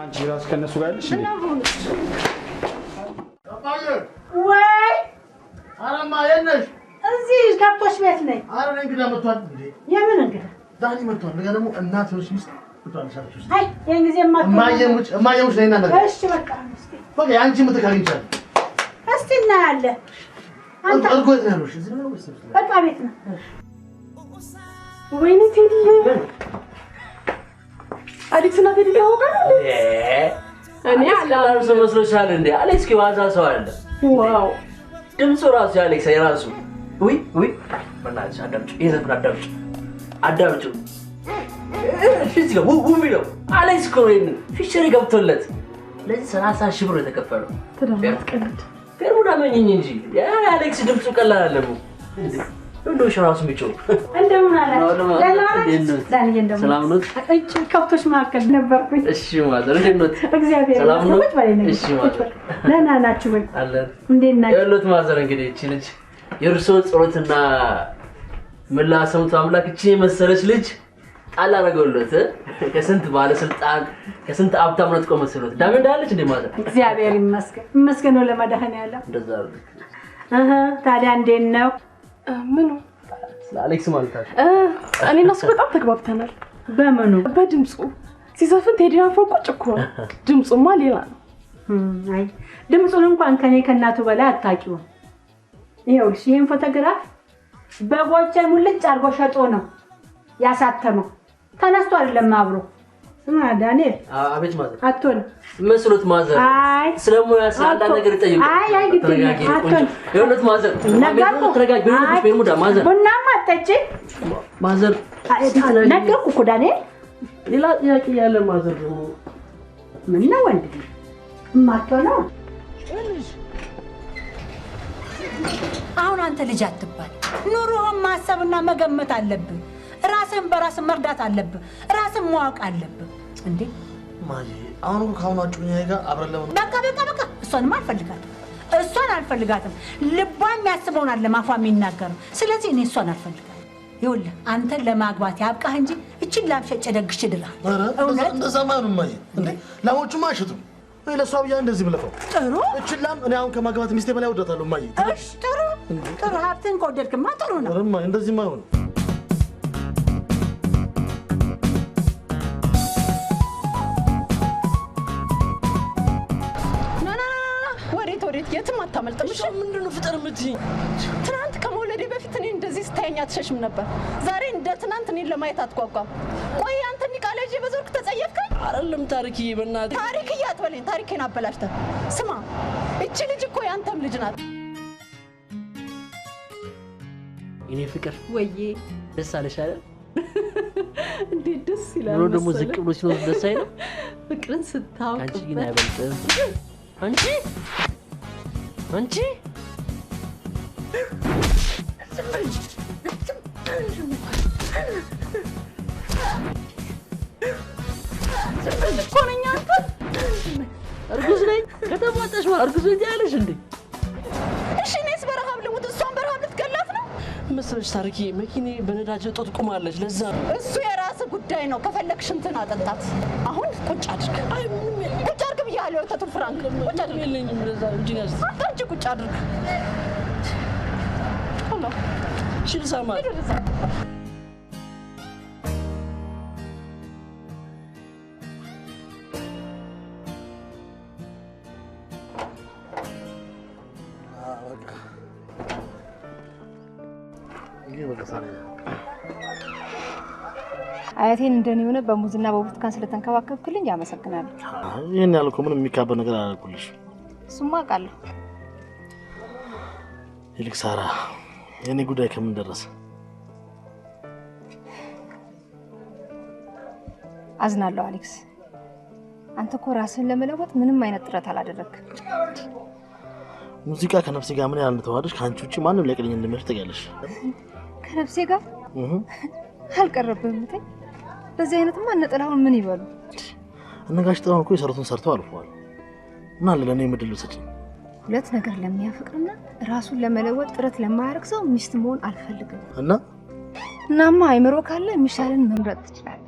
አንቺ ራስ ከነሱ ጋር ያለሽ እንዴ? ወይ አረማ የነሽ እዚህ ከብቶች ቤት ነኝ። አረ እንግዳ መጥቷል እንዴ? የምን እንግዳ? ዳኒ መጥቷል። ነገ ደግሞ እናትሽ ሚስት ትቷልሻለሽ። አይ የን ጊዜ ማየሙች ነይና ነገር እሺ በቃ በቃ አንቺ ምትካሪንቻል እስቲ እናያለን። አንተ አልቆት ነው ያሉሽ እዚህ ነው ወይስ በቃ ቤት ነው? ወይኔ ቴዲ አዲስ እና ቴዲ ያውቃል እንዴ? እኔ አላልኩ መስሎሻል እንዴ? አሌክስ ዋዛ ሰው አይደለም። ዋው ድምፁ ራሱ ያሌክስ የራሱ ውይ በእናትሽ አዳምጪ፣ የዘፈን አዳምጪ እሺ ጋር ሚለው አሌክስ ኮሬን ፊቸር ገብቶለት ለዚህ 30,000 ብር የተከፈለው ተደምጥ ቀልድ ከሩዳ መኝኝ እንጂ አሌክስ ድምፁ ቀላል አይደለም እንዴ? እንደው ሸራሱ ሚጮህ እንደምን አላችሁ? ዳንዬ እንደምን ሰላም ነው? እቺ ከብቶች መካከል ነበርኩኝ። እሺ ማዘር እንዴት ነው? እግዚአብሔር ሰላም ነው? እሺ ማዘር ደህና ናችሁ ወይ? አለን። እንዴት ናችሁ? ያሉት ማዘር እንግዲህ እቺ ልጅ የእርሶ ጸሎትና ምላሽ ሰምቶ አምላክ እቺ የመሰለች ልጅ ጣል አደረገውለት ከስንት ባለስልጣን ከስንት ሀብታም ነጥቆ መስሎት ዳም እንዳለች እንደ ማዘር እግዚአብሔር ይመስገን ነው ለመድኃኒዓለም እንደዛ ታዲያ እንዴት ነው? ምኑ አሌክስ ማለት እኔና እሱ በጣም ተግባብተናል። በምኑ? በድምፁ ሲዘፍን ቴዲን አፈቆጭ እኮ ድምፁማ ሌላ ነው። አይ ድምፁን እንኳን ከኔ ከእናቱ በላይ አታውቂውም። ይኸውልሽ ይሄን ፎቶግራፍ በጎቼ ሙልጭ አድርጎ ሸጦ ነው ያሳተመው። ተነስቶ አይደለም አብሮ ዳንኤል አቤት ማዘር አቶን መስሎት ማዘር አይ ስለሞያ ሳንዳ ነገር ይጠይቁ አይ ግድ አቶን የእውነት ማዘር ተረጋጊ ነው በሙዳ ማዘር ቡናማ አታች ማዘር ነገርኩ እኮ ዳንኤል ሌላ ጥያቄ ያለ ማዘር ደግሞ ምን ነው ወንድ ማከለው አሁን አንተ ልጅ አትባል ኑሮህን ማሰብና መገመት አለብህ ራስን በራስ መርዳት አለብህ ራስን ማወቅ አለብህ እንዴ ማይ አሁን ካሁን አጭኛዬ ጋር አብረን ለምን በቃ እሷንም አልፈልጋትም ልቧን የሚያስበውን አለ ማፏ የሚናገር ስለዚህ እኔ እሷን አልፈልጋትም ይኸውልህ አንተን ለማግባት ያብቃህ እንጂ እቺን ላምሸጨ ደግሽ ድራል እውነት እንደዛ ማንም ማይ እንዴ ላሞቹማ አይሽቱም ለሷ ብያ እንደዚህ ብለፈው ጥሩ እቺን ላም እኔ አሁን ከማግባት ሚስቴ በላይ ወዳታለሁ ማይ እሺ ጥሩ ሀብትን ከወደድክማ ጥሩ ነው ረማ እንደዚህ ማይሆን ወዴት የትም አታመልጥም እሺ ምንድነው ፍጠር የምትይ ትናንት ከመውለዴ በፊት እኔ እንደዚህ ስታየኝ አትሸሽም ነበር ዛሬ እንደ ትናንት እኔን ለማየት አትጓጓም ቆይ አንተ ኒቃለጂ በዞርክ ተጸየፍከኝ አይደለም ታሪክዬ በእናትህ ታሪክዬ አትበለኝ ታሪኬን አበላሽተህ ስማ እቺ ልጅ እኮ ያንተም ልጅ ናት እኔ ፍቅር ወዬ ደስ አለሽ አይደል እንዴት ደስ ይላል ነው ደግሞ ዝቅ ብሎ ሲኖር ደስ አይልም ፍቅርን ስታውቅ አንቺ ግን አይበልጥም አንቺ ኮነኛ አንተ እርጉዝ ነኝ ከተባጠሽ እርጉዝ ነኝ ያለሽ እንዴ እሺ እኔስ በረሃብ ልሙት እሷን በረሃብ ልትገላት ነው መሰለሽ ታሪኬ መኪኔ በነዳጅ እጦት ቆማለች ለዛ እሱ የራስ ጉዳይ ነው ከፈለግሽ እንትን አጠጣት አሁን ቁጭ አድርግ አይ ምንም ቁጭ አድርግ ብያለሁ ተቱል ፍራንክ ቁጭ አድርግ የለኝም ለዛ እንጂ ያስ አንቺ ቁጭ አድርግ ሆላ ሽልሳማ አያቴን እንደኔ ሆነ በሙዝና በብርቱካን ስለተንከባከብክልኝ ያመሰግናለሁ። ይሄን ያልኩ ምንም የሚካበድ ነገር አላልኩልሽ። እሱማ አውቃለሁ። ይልቅ ሳራ የኔ ጉዳይ ከምን ደረሰ? አዝናለሁ አሌክስ። አንተ እኮ ራስህን ለመለወጥ ምንም አይነት ጥረት አላደረግክም። ሙዚቃ ከነፍሴ ጋር ምን ያህል እንደተዋደድሽ ከአንቺ ውጪ ማንም ሊያቀልኝ እንደሚችል ታውቂያለሽ። ከነፍሴ ጋር አልቀረብህም እንዴ? በዚህ አይነትማ ነጠላውን ምን ይበሉ? እነጋሽ ጥራውን እኮ የሰሩትን ሰርተው አልፈዋል። እና ለኔ ምድል ልሰጪኝ። ሁለት ነገር ለሚያፈቅርና ራሱን ለመለወጥ ጥረት ለማያደርግ ሰው ሚስት መሆን አልፈልግም። እናማ አይምሮ ካለ የሚሻልን መምረጥ ትችላለህ።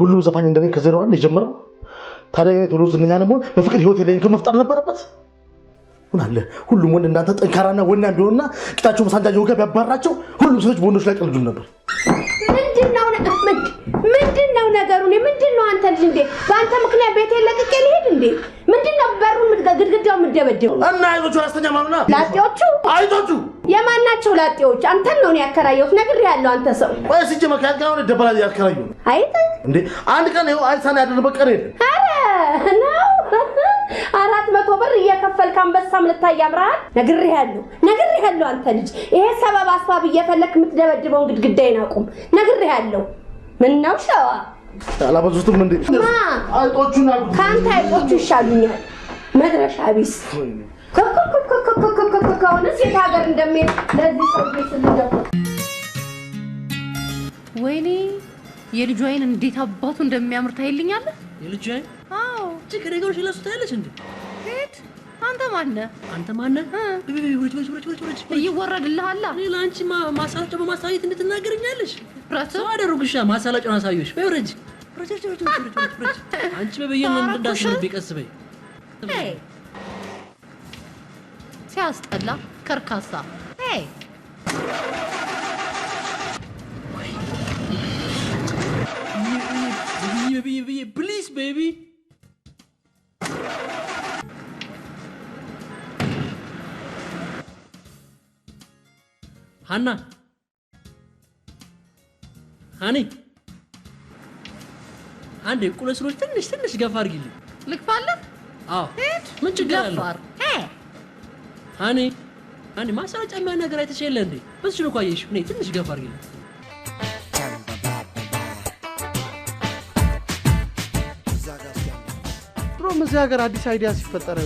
ሁሉም ዘፋኝ እንደኔ ከዜሮ አንድ የጀመረው ታዲያ ቶሎ ዝነኛ ደግሞ በፍቅር ህይወት የለኝ ከመፍጠር ነበረበት። ምን አለ ሁሉም ወንድ እንዳንተ ጠንካራና ወና ቢሆንና ቂጣቸው መሳንጃ ወገብ ያባራቸው ሁሉም ሰዎች በወንዶች ላይ ቀልዱ ነበር። ምንድነው ነገሩ? ምንድነው አንተ ልጅ እንዴ? በአንተ ምክንያት ቤቴ ለቅቄ ልሄድ እንዴ? ምንድነው በሩን ግድግዳው ምደበደው? እና አይቶቹ አስተኛ ማምና ላጤዎቹ አይቶቹ የማናቸው ላጤዎች? አንተን ነው ያከራየሁት ነግሬሃለሁ። አንተ ሰው ወይ ሲጀ መካከል ጋር ነው ደበላ ያከራዩ አይተ እንዴ? አንድ ቀን ይኸው አይሳና ያደረበ ቀን የለም። አረ ነው 400 ብር እየከፈልክ አንበሳም ልታይ ያምራል። ነግሬሃለሁ አንተ ልጅ። ይሄ ሰበብ አስባብ እየፈለክ የምትደበድበውን ግድግዳዬን አቁም። ነግሬሃለሁ። ምን ነው ሸዋ አላበዙትም እንዴ? አይጦቹና ካንተ አይጦቹ ይሻሉኛል። መድረሻ ቢስ ከሆነ ሴት ሀገር እንደሚሄድ ለዚህ ሰው ቤት ልደው ወይኔ የልጁ አይን እንዴት አባቱ እንደሚያምር ታይልኛለህ? የልጁ አይን? አዎ ጭቅ ነገሮች ለሱ ታያለሽ እንዴ? ሄድ አንተ ማነህ? አንተ ማነህ? ይወረድልሃል። እኔ ለአንቺ ማሳለጫው በማሳየት እንድትናገርኛለሽ ሰው አደረጉሻ። ማሳለጫውን አሳየሽ። ወረጅ አንቺ በበየነ እንዳስነብ ይቀስ በይ። ሲያስጠላ ከርካሳ baby, please, baby. Hannah. Honey. አንዴ ቁለስሎች ትንሽ ገፋ አድርጊልኝ። ልክፋለህ? አዎ። ምን ችግር አለው? ሃኒ ማሰራጫ የሚያ ነገር አይተሽ የለ እንዴ? በሱ ነው ቆየሽ። እኔ ትንሽ ገፋ አድርጊልኝ። ድሮም እዚህ ሀገር አዲስ አይዲያ ሲፈጠር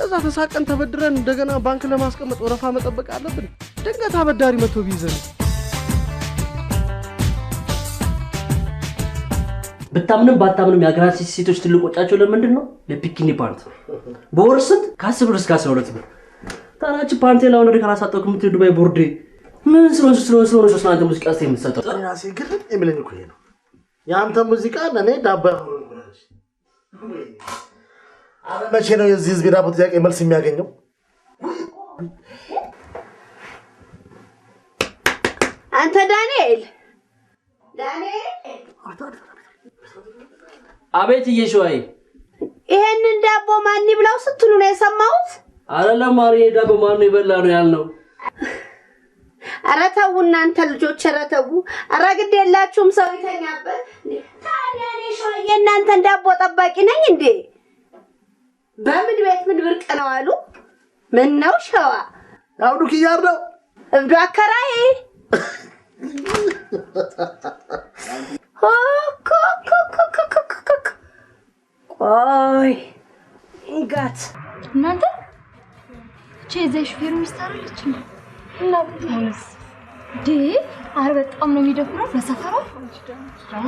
እዛ ተሳቀን ተበድረን እንደገና ባንክ ለማስቀመጥ ወረፋ መጠበቅ አለብን። ድንገት አበዳሪ መጥቶ ቢይዘን ብታምንም ባታምንም የሀገራችን ሴቶች ትልቅ ወጫቸው ለምንድን ነው? ለፒኪኒ ፓንት በወር ስንት? ከ10 ብር እስከ 12 ብር። ታናች ፓንቴ ላውን ወደ ካላሳጠው ከምትሄዱ ዱባይ ቦርዴ ምን ስለሆነ እናንተ ሙዚቃ እስቲ የምትሰጠው ራሴ ግርም የሚለኝ እኮ ይሄ ነው። የአንተ ሙዚቃ ለእኔ ዳባ መቼ ነው የዚህ ህዝብ የዳቦ ጥያቄ መልስ የሚያገኘው? አንተ ዳንኤል አቤት እየሾይ ይሄንን ዳቦ ማን ይብላው ስትሉ ነው የሰማሁት? አይደለም ማሪ ዳቦ ማን ይበላ ነው ያልነው። ኧረ ተው እናንተ ልጆች ኧረ ተው። ኧረ ግድ የላችሁም ሰው ይተኛበት። ታዲያ እኔ ሾይ የእናንተን ዳቦ ጠባቂ ነኝ እንዴ? በምን ቤት ምን ብርቅ ነው አሉ? ምን ነው ሸዋ አውዱ ኪያር ነው እብዱ አከራይ ቆይ እንጋት እናንተ ቼዘሽ ሹፌሩ ሚስታረች ነው እና ቢሆንስ ዲ አረ በጣም ነው የሚደፍረው በሰፈሩ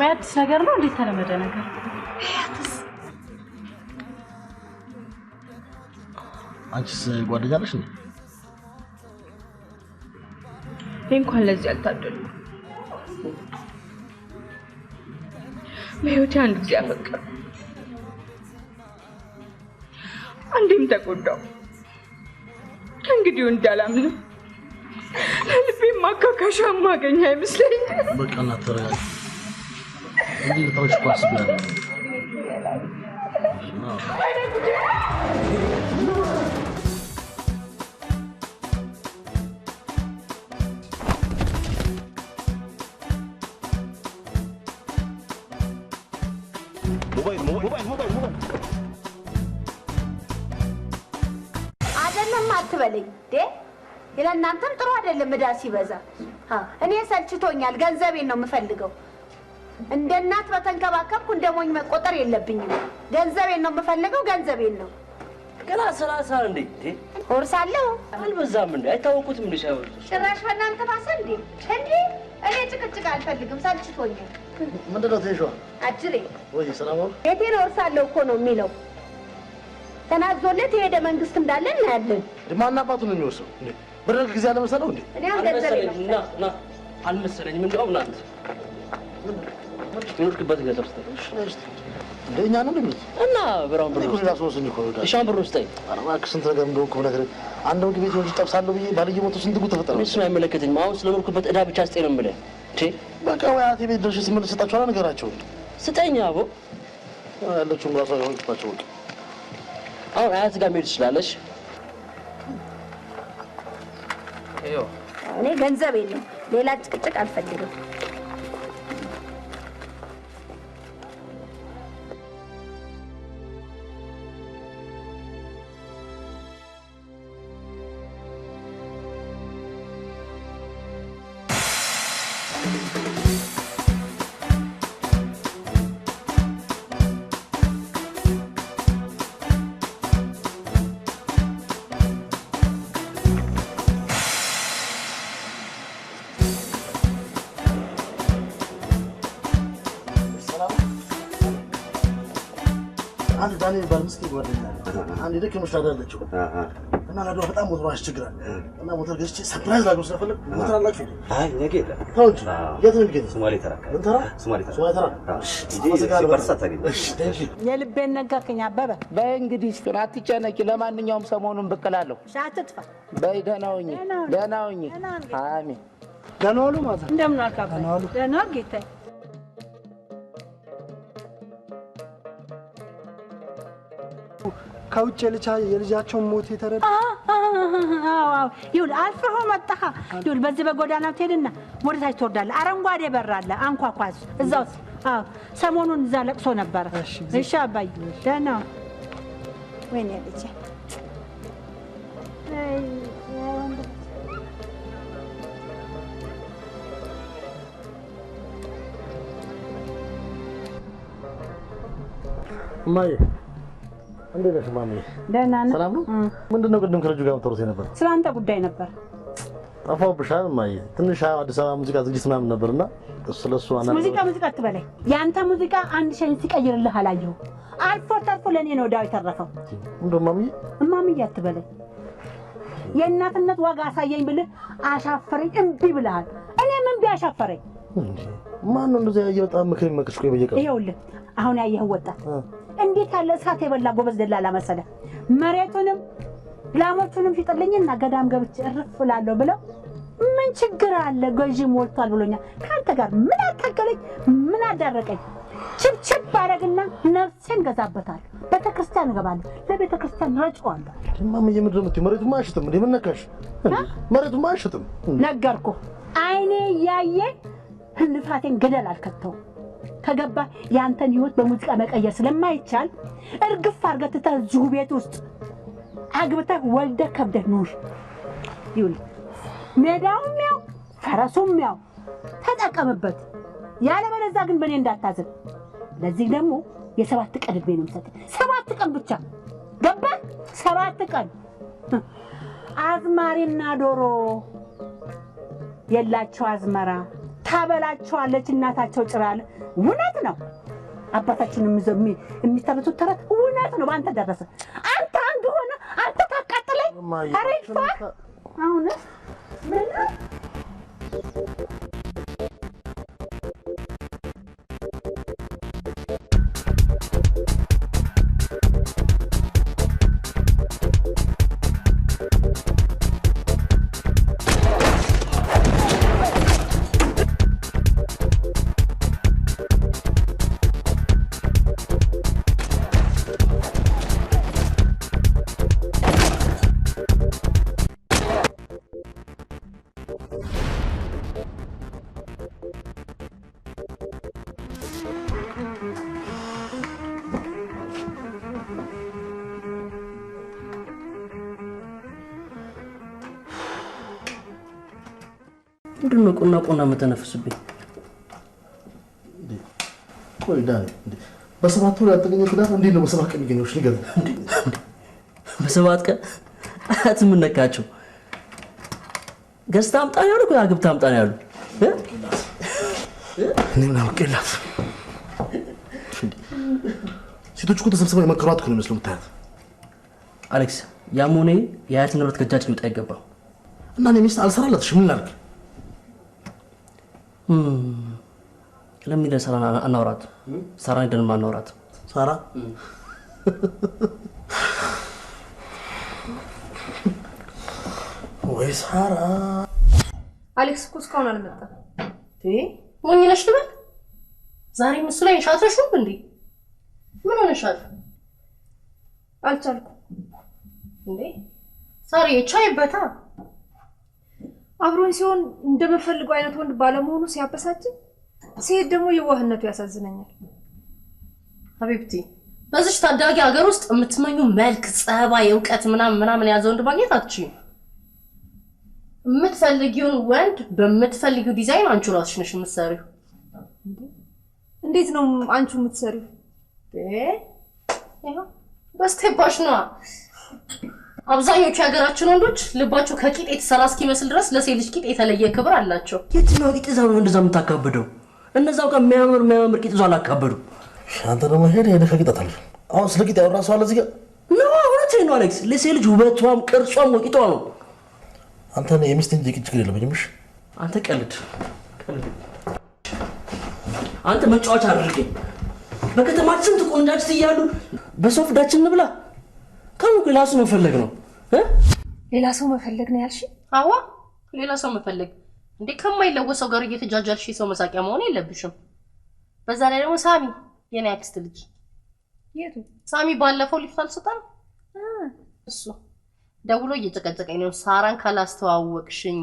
አዲስ ነገር ነው እንዴት ተለመደ ነገር ያትስ አንቺስ ጓደኛ ነሽ እንዴ? እንኳን ለዚህ አልታደሉ በህይወቴ አንድ ጊዜ አፈቀርኩ አንዴም ተጎዳው ከእንግዲህ እንዳላምን ልቤ ማካካሻ ማገኛ አይመስለኝ በቃ እናተረጋጋ እንዴ ተውሽ ኳስ ቢያለ አይደለም አትበለኝ ዴ ለእናንተም ጥሩ አይደለም እዳ ሲበዛ እኔ ሰልችቶኛል ገንዘቤን ነው የምፈልገው እንደ እናት በተንከባከብኩ እንደ ሞኝ መቆጠር የለብኝም ገንዘቤን ነው የምፈልገው ገንዘቤን ነው ገና 30 እንዴ ወርሳለሁ አልበዛም እንዴ አይታወቁትም እንዴ ሻው ጭራሽ በእናንተ ባሰ እንዴ እኔ ጭቅጭቅ አልፈልግም ሰልችቶኛል ምንድነው ተይሽዋ አጅሬ ወይ ሰላም ነው የቴን ወርሳለሁ እኮ ነው የሚለው ተናዞለት የሄደ መንግስት እንዳለ እናያለን ማን አባቱ ነው የሚወስደው እንዴ በደርግ ጊዜ አለ መሰለው እንዴ እኔ ገንዘቤን ነው ና አልመሰለኝም እንደው እናንተ ምንድነው ገንዘብ ስተሽ እንደኛ ነው እንዴ እና ብራውን ብር ነው ራሱ ነው ሲኒኮ ነው እሻን ብር ውስጥ አረ እባክህ ስንት ነገር እንደው እኮ ነገር አንድ ወግ ቤት ወንጅ ጠብሳለሁ ብዬ ባልየ ሞቶ ስንት ጉድ ተፈጠረ እሱ አይመለከተኝም አሁን ስለኖርኩበት እዳ ብቻ ስጠኝ ነው የምልህ በቃ ወይ አቴ ቤት ድርሽ ስመልስ ሰጣችኋል ነገራቸው ስጠኝ አቦ ያለችው ራሱ አይሆንባቸው ወቅ አሁን አያት ጋር መሄድ ትችላለሽ እኔ ገንዘቤን ነው ሌላ ጭቅጭቅ አልፈልግም አንድ ዳንኤል ባልምስኪ ጓደኛ አንድ ደክ መስራዳለችው እና ለዶ በጣም ሞተር ያስቸግራል እና ሞተር ገዝቼ ሰርፕራይዝ ላድርገው ስለፈለኩ ሞተር አላችሁ? አይ ነገ የለም። ታውንጂ የት ነው የሚገኘው? ሶማሌ ተራ ሶማሌ ተራ የልቤን ነገርከኝ አበበ። በይ እንግዲህ እስኪ አትጨነቂ። ለማንኛውም ሰሞኑን ብቅ እላለሁ። አትጥፋ። በይ ደህና ሁኚ። አሜን። ደህና ዋሉ ማለት ነው። እንደምን አልክ አባ? ደህና ጌታዬ። ከውጭ የልጃቸውን ሞት የተረዳ ይኸውልህ አልፈህ መጣህ። ይኸውልህ በዚህ በጎዳናው ትሄድና ወደ ታች ትወርዳለህ። አረንጓዴ በር አለ፣ አንኳኳዝ እዛ ውስጥ። አዎ ሰሞኑን እዛ ለቅሶ ነበረ። እሺ አባዬ ደህና። ወይኔ ልጄ ማዬ እንዴት ነሽ ማሚ? ደህና ነኝ። ሰላም ነው? ምንድነው ቅድም ከልጁ ጋር የምትወሩት ነበር? ስለ አንተ ጉዳይ ነበር። ጠፋሁብሻል ማዬ። ትንሽ አዲስ አበባ ሙዚቃ ዝግጅት ምናምን ነበርና ስለሱ ሙዚቃ አትበለኝ። ያንተ ሙዚቃ አንድ ሸኝ ሲቀይርልህ አላየሁ። አልፎ ተርፎ ለእኔ ነው ዳው የተረፈው። እንደው ማሚዬ አትበለኝ። የእናትነት ዋጋ አሳየኝ ብልህ አሻፈረኝ፣ እምቢ ብለሃል። እኔ ምን ቢያሻፈረኝ? ማን ነው እንደዚህ ያየ በጣም ምክር የሚመክርሽ? ቆይ በየቀኑ ይኸውልህ አሁን ያየኸው ወጣት እንዴት ያለ እሳት የበላ ጎበዝ ደላላ መሰለህ። መሬቱንም ላሞቹንም ሽጥልኝና ገዳም ገብቼ እርፍ እላለሁ ብለው ምን ችግር አለ ገዢ ሞልቷል ብሎኛል። ከአንተ ጋር ምን አታገለኝ? ምን አዳረቀኝ? ችብችብ አደረግና ነፍሴን ገዛበታለሁ። ቤተክርስቲያን እገባለሁ፣ ለቤተክርስቲያን ረጨዋለሁ። ማሚዬ ምንድን ነው የምትይው? መሬቱማ አይሸጥም እንዴ? ምን ነካሽ? መሬቱማ አይሸጥም። ነገርኩህ። አይኔ እያየ ልፋቴን ገደል አልከተውም። ከገባ ያንተን ህይወት በሙዚቃ መቀየር ስለማይቻል እርግፍ አድርገህ ትተህ እዚሁ ቤት ውስጥ አግብተህ ወልደህ ከብደህ ኑር። ይኸውልህ ሜዳውም ያው ፈረሱም ያው ተጠቀምበት። ያለበለዚያ ግን በእኔ እንዳታዝን። ለዚህ ደግሞ የ7 ቀን ዕድሜ ነው የምሰጥህ። 7 ቀን ብቻ ገባህ? 7 ቀን። አዝማሪና ዶሮ የላቸው አዝመራ ታበላቸዋለች እናታቸው ጭራለ። እውነት ነው። አባታችን የሚተርቱት ተረት እውነት ነው። በአንተ ደረሰ። አንተ አንድ ሆነ አንተ ታቃጥለኝ። አሬፋ አሁን ምን ምንድነው ቆና መተነፍስብኝ? ቆይ ዳን በሰባት ወር ያልተገኘ ትዳር እንዴት ነው በሰባት ቀን የሚገኘው? እሺ ንገረኝ። በሰባት ቀን አት ምን ነካቸው? ገዝታ አምጣ ነው ያልኩ፣ አግብታ አምጣ ነው ያሉ። እኔ ምን አውቄላት? ሴቶች እኮ ተሰብስበው የመከሯት እኮ ነው የሚመስለው የምታያት። አሌክስ ያሞኔ የአያት ንብረት ከእጃችን ሊወጣ አይገባም። እና እኔ ሚስት አልሰራላትሽ ምን ላድርግ? ለምን ለሰራ አናውራት? ሳራ እንደንም አናውራት። ሳራ ወይ ሳራ አሌክስ እኮ እስካሁን አልመጣም። ሞኝ ነሽ ልበል? ዛሬ ምስሉ ላይ ሻተሽው እንዴ? ምን ሆነሻል? አልቻልኩም እንዴ ሳሪ ቻይበታ። አብሮኝ ሲሆን እንደምፈልገው አይነት ወንድ ባለመሆኑ ሲያበሳጭኝ፣ ሲሄድ ደግሞ የዋህነቱ ያሳዝነኛል። ሀቢብቲ በዚህ ታዳጊ ሀገር ውስጥ የምትመኙ መልክ፣ ጸባይ፣ ዕውቀት ምናምን ያዘው ወንድ ማግኘት አትችይም። የምትፈልጊውን ወንድ በምትፈልጊው ዲዛይን አንቺ ራስሽ ነሽ የምትሰሪው። እንዴት ነው አንቺ የምትሰሪው? በስቴፓሽ ነው። አብዛኞቹ የሀገራችን ወንዶች ልባቸው ከቂጥ የተሰራ እስኪመስል ድረስ ለሴት ልጅ ቂጥ የተለየ ክብር አላቸው። የትኛው ቂጥ ይዛው ነው እንደዛ የምታካብደው? እነዛው ጋር የሚያምር ቂጥ ይዞ አላካበዱ። አንተ ደግሞ ሄደህ ከቂጥ አታልፍም። አሁን ስለቂጥ ያወራ ሰው አለ እዚህ ጋር ነው። እውነቴን ነው አሌክስ። ለሴት ልጅ ውበቷም ቅርጿም ወቂቷ ነው። አንተ ነው የሚስትን ችግር የለብኝም። እሺ አንተ ቀልድ አንተ መጫወቻ አድርገኝ። በከተማችን ስንት ቆንጃጅት እያሉ በሰው ፍዳችን እንብላ። ከምን ሌላ ሰው መፈለግ ነው? ሌላ ሰው መፈለግ ነው ያልሽ? አዋ ሌላ ሰው መፈለግ እንዴ? ከማይለወሰው ጋር እየተጃጃልሽ ሰው መሳቂያ መሆን የለብሽም። በዛ ላይ ደግሞ ሳሚ የኔ አክስት ልጅ የቱ ሳሚ ባለፈው ሊፍት አልሰጠን እሱ ደውሎ እየጨቀጨቀኝ ነው። ሳራን ካላስተዋወቅሽኝ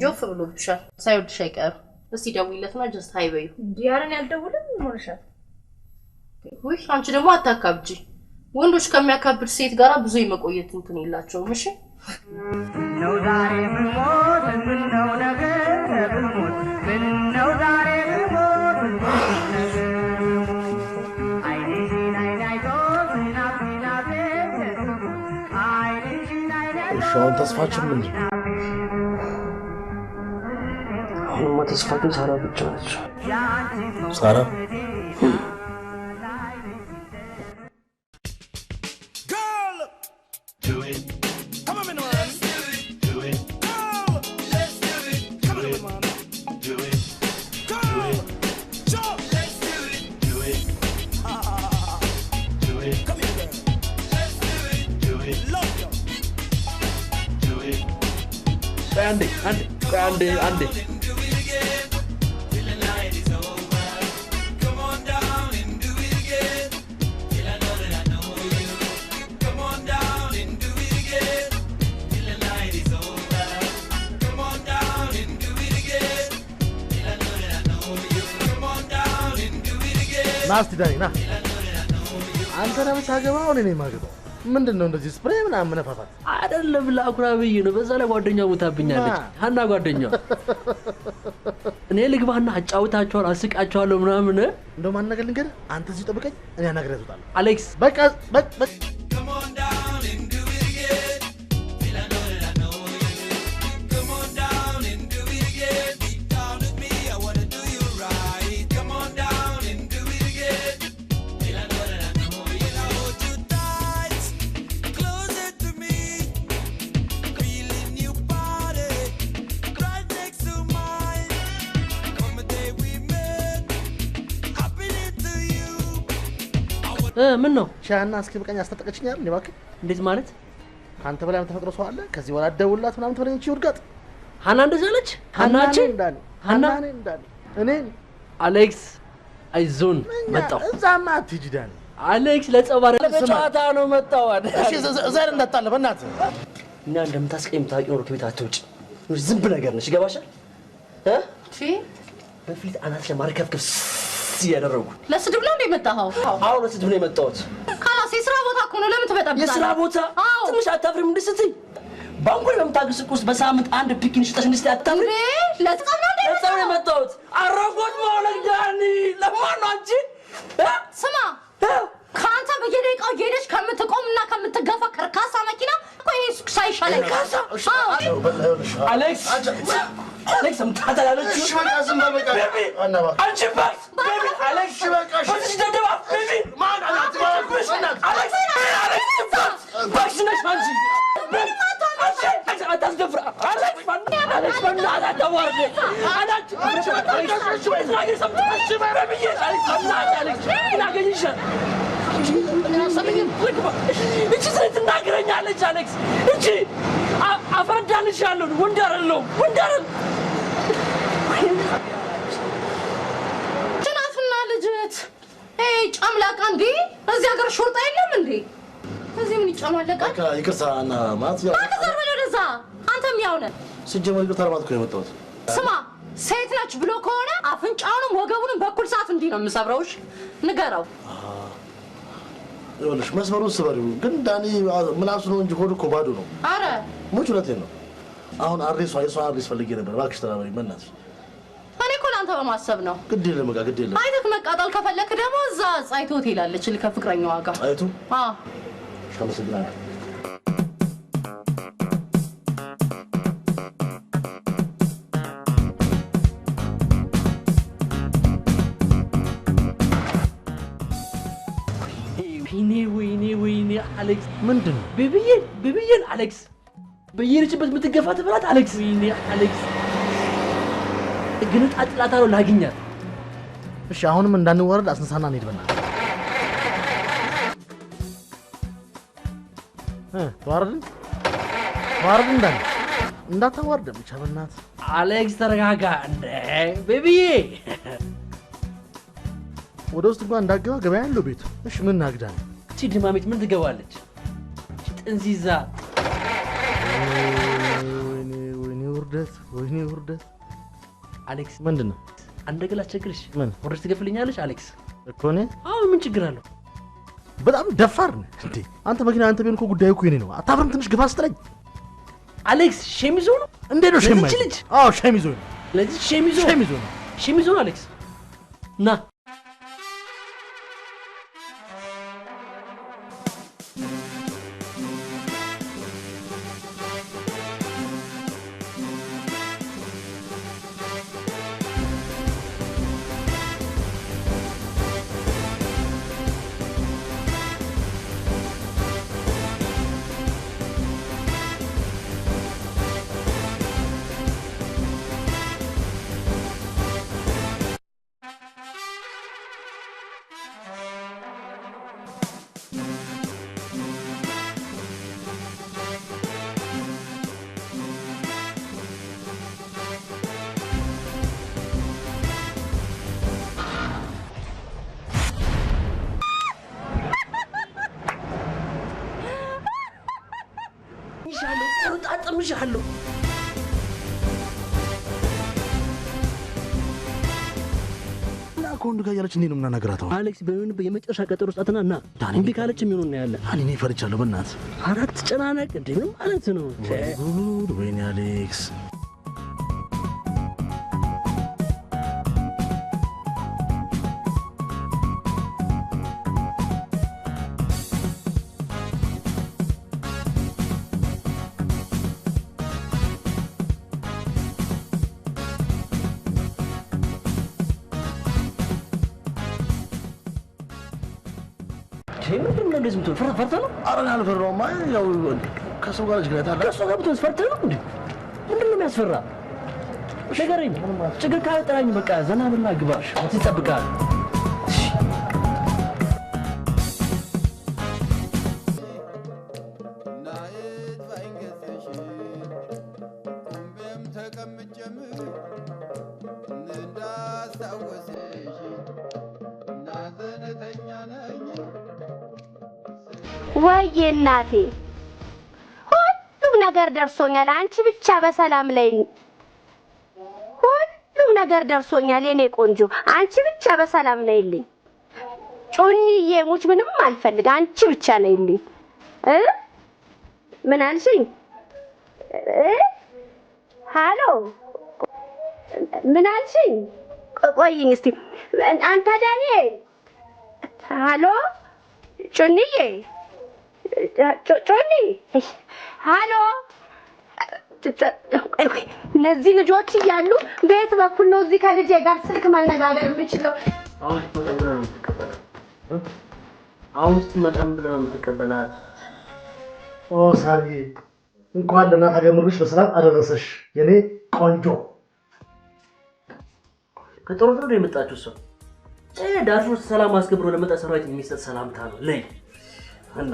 ጆፍ ብሎብሻል። ሳይወድሽ አይቀር። እስቲ ደውይለትና ጀስት ሃይ በዩ። ዲያረን ያልደውልም ሆነሻል። ወይ አንቺ ደግሞ አታካብጂ። ወንዶች ከሚያካብድ ሴት ጋር ብዙ የመቆየት እንትን የላቸውም። እሺ ነው ዛሬ ብሞት ምነው ነገር ብሞት ምነው ዛሬ ብሞት አይንሽን አይናይቶ ናፍናፌ አይንሽን አይናይቶ እሻውን ተስፋችን ምንድን ነው? አሁንማ ተስፋችን ሳራ ብቻ ነች። ሳራ do it. Come on, man. Do it. Go. Let's do it. Come on, man. Do it. Go. Jump. Let's do it. Do it. Do it. Come here, girl. Let's do it. Do it. Love you. Do it. Andy. Till the night is over. Come on down and do it again. Till I know that I know you. Come on down and do it again. Till the night is over. Come on down and do it again. Till I know that I know you. Come on down and do it again. ናስቲ ዳኒ ና አንተ ነው የምታገባው እኔ ነኝ የማገባው። ምንድነው እንደዚህ ስፕሬይ ምናምን መነፋፋት? አይደለም ለአኩራብይ ነው። በዛ ላይ ጓደኛው ሞታብኛለች። ሀና ጓደኛው እኔ ልግባና አጫውታቸዋለሁ አስቃቸዋለሁ ምናምን። እንደውም አንድ ነገር ልንገርህ፣ አንተ እዚህ ጠብቀኝ፣ እኔ አናግሬህ እወጣለሁ። አሌክስ በቃ Come on down and do it again. Till I know that I know you. Come on down and do it again. Deep down with me, I wanna do you right. Come on down and do it again. Till I know that I know you. I hold you tight, closer to me. Feeling your body right next to mine. Come the day we met, happening to you. ምን ነው ሻና እስኪ በቃኝ አስታጠቀችኝ አይደል? እባክህ እንዴት ማለት? ካንተ በላይ አንተ ፈቅሮ ሰው አለ? ከዚህ በኋላ ደውላት ምናምን ትበለኝ እንጂ ውድጋጥ ሀና እንደዛ አለች። ሀናች ሀና እኔ አሌክስ አይዞን መጣው። እዛማ አትሂጂ ዳኒ። አሌክስ ለጸባረ ለጨዋታ ነው መጣው አይደል? እሺ ዘር እንዳታለ በእናትህ እና እንደምታስቀይም ታውቂው ነው። ከቤት አትውጪ። ዝም ነገር ነሽ። ይገባሻል? በፊት አናት ለማርከፍከፍ ያደረጉ ለስድብ ነው እንደመጣው? አዎ ለስድብ ነው የመጣሁት። ካላስ የሥራ ቦታ እኮ ነው። ለምን ትበጣብጣለህ? የሥራ ቦታ ትንሽ አታፍሪም? እንደስትይ ባንኩን በምታግስ ውስጥ በሳምንት አንድ ፒኪን ሽጠሽ እንድስት አታፍሪ? ለጥቃም ነው ለጥቃም ነው የመጣሁት። አረጎት ማለት ዳኒ ለማን ነው አንቺ? ስማ ከአንተ በየደቂቃው እየሄደች ከምትቆምና ከምትገፋ ከርካሳ መኪና ቆይ ሳይሻለኝ ካሳ አሌክስ አሌክስ ምታታላለች። እሺ በቃ ዝም በቃ አንቺ ባክስ ቤቢ አሌክስ በቃሽ ወንድሽ ደደባ ቤቢ ማን አላትባክሽ አሌክስ ባክስ ነሽ አንቺ አታስደፍራ አሌክስ ማን አሌክስ ማን አታዋርድ አላች አሌክስ ወይስ ሰምተሽ ቤቢ አሌክስ አሌክስ እናገኝሽ እቺ ትናገረኛለች አሌክስ እቺ አፈርዳልሻለሁ ወንደረለው ወንደረል ጭናትና ልጅት ጫምላቃ እንዴ እዚህ ሀገር ሾርጣ የለም እንዴ? እዚህ ምን ይጨማለቃል? በቃ ይቅርታና ማለት ያው አከዘር ወደዛ አንተም ያው ነህ። ሲጀመር ይቅርታ ለማለት ነው የመጣሁት። ስማ ሴት ነች ብሎ ከሆነ አፍንጫውንም ወገቡንም በኩል ሰዓት እንዲህ ነው የምሰብረውሽ። ንገረው። ይኸውልሽ መስመሩን ስበሪው። ግን ዳኒ ምላሱ ነው እንጂ ሆዱ እኮ ባዶ ነው። አረ ሙች ሁለቴን ነው። አሁን አሬሷ የሷን አሬስ ፈልጌ ነበር። እባክሽ ተናበሪ በእናትሽ። እኔ እኮ ለአንተ በማሰብ ነው። ግድ የለም በቃ ግድ የለም። አይተህ መቃጠል ከፈለክ ደግሞ እዛ ጻይቶ ሆቴል አለች ከፍቅረኛዋ ጋር። አይቱ አዎ አመሰግናለሁ። አሌክስ ምንድን ነው? ቤቢዬን አሌክስ በየሄደችበት የምትገፋት ብላት አሌክስ ወይኔ አሌክስ ግን ጣጥላታው ላግኛት እሺ አሁንም እንዳንወረድ አስነሳና እንሂድ በእናትህ ተዋረድ እንዳታዋርድ ብቻ በእናትህ አሌክስ ተረጋጋ እንደ ቤቢዬ ወደ ውስጥ እንኳን እንዳገባ ገበያ ያለው ቤት እሺ ምን ናግዳል እቺ ድማሜት ምን ትገባለች ጥንዚዛ ወይኔ ውርደት አሌክስ ምንድነው አንድ ነገር ላስቸግርሽ ምን ወርደሽ ትገፍልኛለሽ አሌክስ እኮ ነኝ አዎ ምን ችግር አለው በጣም ደፋር ነህ እንዴ አንተ መኪና አንተ ቢሆን እኮ ጉዳዩ እኮ የኔ ነው አታብረም ትንሽ ግፋ ስትለኝ አሌክስ ሸሚዞ ነው እንዴ ነው ሸሚዞ አዎ ሸሚዞ ነው ለዚህ ሸሚዞ ነው አሌክስ ና አጥምሻለሁ እና ከወንድ ጋር ያለች እንዴ ነው የምናናገራተው አሌክስ በምን የመጨረሻ ቀጠሮ ስጣትና እና እምቢ ካለች የሚሆነው ነው ያለ እኔ ፈርቻለሁ በእናትህ አራት ጨናነቅ እንዴ ምን ማለት ነው ወይኔ አሌክስ ምንድን ነው እንደዚህ የምትሆን ፈርተህ ነው? ኧረ እኔ አልፈራሁም። ያው ከሰው ጋር ችግር አይታለ ከሰው ጋር ብትሆን ፈርተህ ነው እንዴ? ምንድን ነው የሚያስፈራ? ንገረኝ። ችግር ካለ ጥራኝ። በቃ ዘና ብላ ግባ። ትጠብቃለህ። ወይዬ እናቴ ሁሉም ነገር ደርሶኛል። አንቺ ብቻ በሰላም ላይ ሁሉም ነገር ደርሶኛል። የኔ ቆንጆ አንቺ ብቻ በሰላም ነይልኝ። ጮኒዬ ሙች ምንም አልፈልግ። አንቺ ብቻ ነይልኝ። ምን አልሽኝ? ሃሎ ምን አልሽኝ? ቆይኝ እስቲ አንተ ዳንኤል። ሃሎ ጮኒዬ ጮኒ ሃሎ እነዚህ ልጆች እያሉ ቤት በኩል ነው እዚህ ከልጄ ጋር ስልክ ማነጋገር የምችለው? አሁን ስትመጣም ብለህ የምትቀበላት ሳሪ እንኳን ለእናት አገምሩሽ በሰላም አደረሰሽ የኔ ቆንጆ። ከጦርነቱ ነው የመጣችው ሰው ዳርፉር ሰላም አስከብሮ ለመጣ ሰራዊት የሚሰጥ ሰላምታ ነው ለይ እና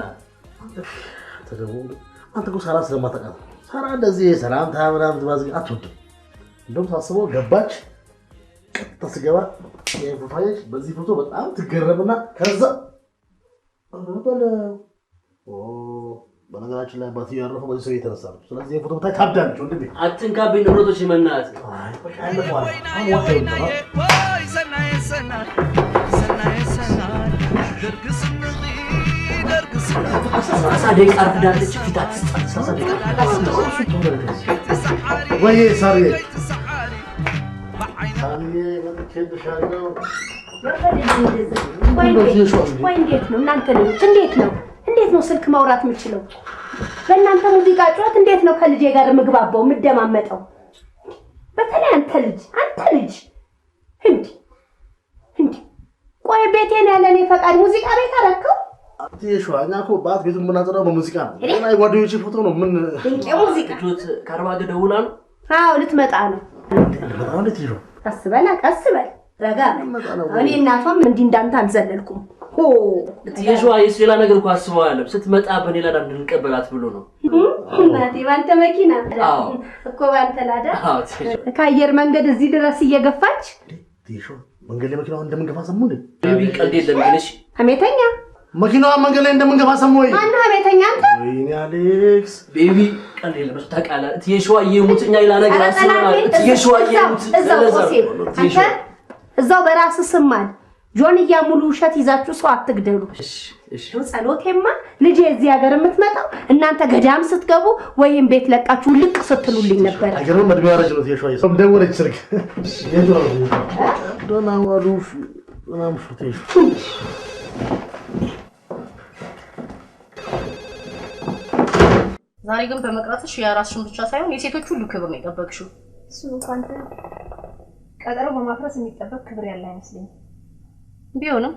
አንተ እኮ ሳራ ስለማታውቃት ሳራ እንደዚህ ሰላምታ ምናምን ትባዝግ አትወድም። እንደውም ሳስበው ገባች ቀጥታ ስገባ የፎቶዬ በዚህ ፎቶ በጣም ትገረምና ከዛ በነገራችን ላይ አባትዬ ያረፈው በዚህ ሰው የተነሳ ነው። ስለዚህ የፎቶ ብታይ ታብዳለች። ወንድሜ አትንካብኝ ንብረቶች ይመናት ወይ ሳሪ ወይ እንዴት ነው እናንተ ልጆች? እንዴት ነው ስልክ ማውራት የምችለው? በእናንተ ሙዚቃ ጨዋታ እንዴት ነው ከልጄ ጋር ምግባባው የምደማመጠው? በተለይ አንተ ልጅ እንዴ ቆይ ቤቴን ያለኔ ፈቃድ ሙዚቃ ቤት አደረከው? ቴሽዋኛ እኮ ባት ቤቱን የምናጸዳው በሙዚቃ ነው። እና የጓደኞቼ ፎቶ ነው። ምን ድንቄ ሙዚቃ ከአርባ ገ ደውላ ነው? አዎ ልትመጣ ነው። ቀስ በል ረጋ እኔ እናቷም እንዲህ እንዳንተ አልዘለልኩም። የሸዋ የሌላ ነገር እኮ አስበው ያለም ስትመጣ በኔ ላዳ እንድንቀበላት ብሎ ነው። እናቴ ባንተ መኪና እኮ ባንተ ላዳ ከአየር መንገድ እዚህ ድረስ እየገፋች መንገድ ላይ መኪናውን እንደምንገፋ ሰሙ እንዴ? ቤቢ ቀልድ የለም ግን እሺ። ሀሜተኛ መኪናውን መንገድ ላይ እንደምንገፋ ሰሙ ወይ? ማነው ሀሜተኛ አንተ? ወይኔ አሌክስ ቤቢ ቀልድ የለም እሱ ታውቃለህ። የሸዋ የሙጥኛ ይላ ነገር አስበናል። የሸዋ የሙጥ እዛው በራስህ ስማል ጆንያ ሙሉ ውሸት ይዛችሁ ሰው አትግደሉ። እሺ ጸሎቴማ ልጄ እዚህ ሀገር የምትመጣው እናንተ ገዳም ስትገቡ ወይም ቤት ለቃችሁ ልቅ ስትሉልኝ ነበር። አገሩን መድቢያ ያረጅ ነው የሸዋ ሰው ደወለች ስልክ ዶና ዋሉፍ ምናምን ሹቴሽ ዛሬ ግን በመቅረትሽ የራስሽን ብቻ ሳይሆን የሴቶች ሁሉ ክብር ነው የጠበቅሽው። እሱ እንኳን ቀጠሮ በማፍረስ የሚጠበቅ ክብር ያለ አይመስለኝም። ቢሆንም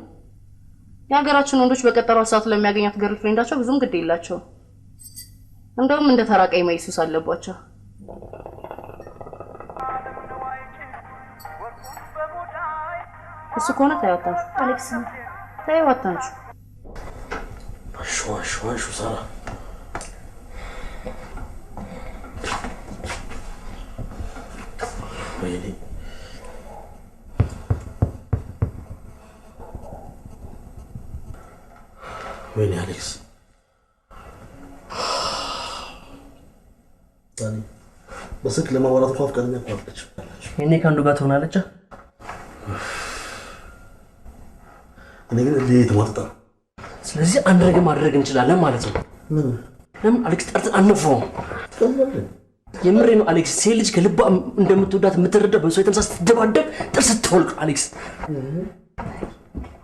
የሀገራችን ወንዶች በቀጠሯ ሰዓት ለሚያገኛት ገርል ፍሬንዳቸው ብዙም ግድ የላቸው። እንደውም እንደ ተራቀይ ማይሱስ አለባቸው። እሱ ከሆነ ታያታችሁ አሌክስ ታያታችሁ ሹ ሳራ ወይኔ ወይኔ አሌክስ በስልክ ለማውራት እንኳን ፈቃደኛ እኮ አለች። እኔ ከአንዱ ጋር ትሆናለች። እኔ ግን እንዴት ማጥጣ ስለዚህ አንድ ነገር ማድረግ እንችላለን ማለት ነው። ምን ለምን አሌክስ ጠርተን አንፈውም? የምሬ ነው አሌክስ። ሴት ልጅ ከልቧ እንደምትወዳት የምትረዳ በሰው የተነሳ ስትደባደብ ጥርስ ትወልቅ አሌክስ።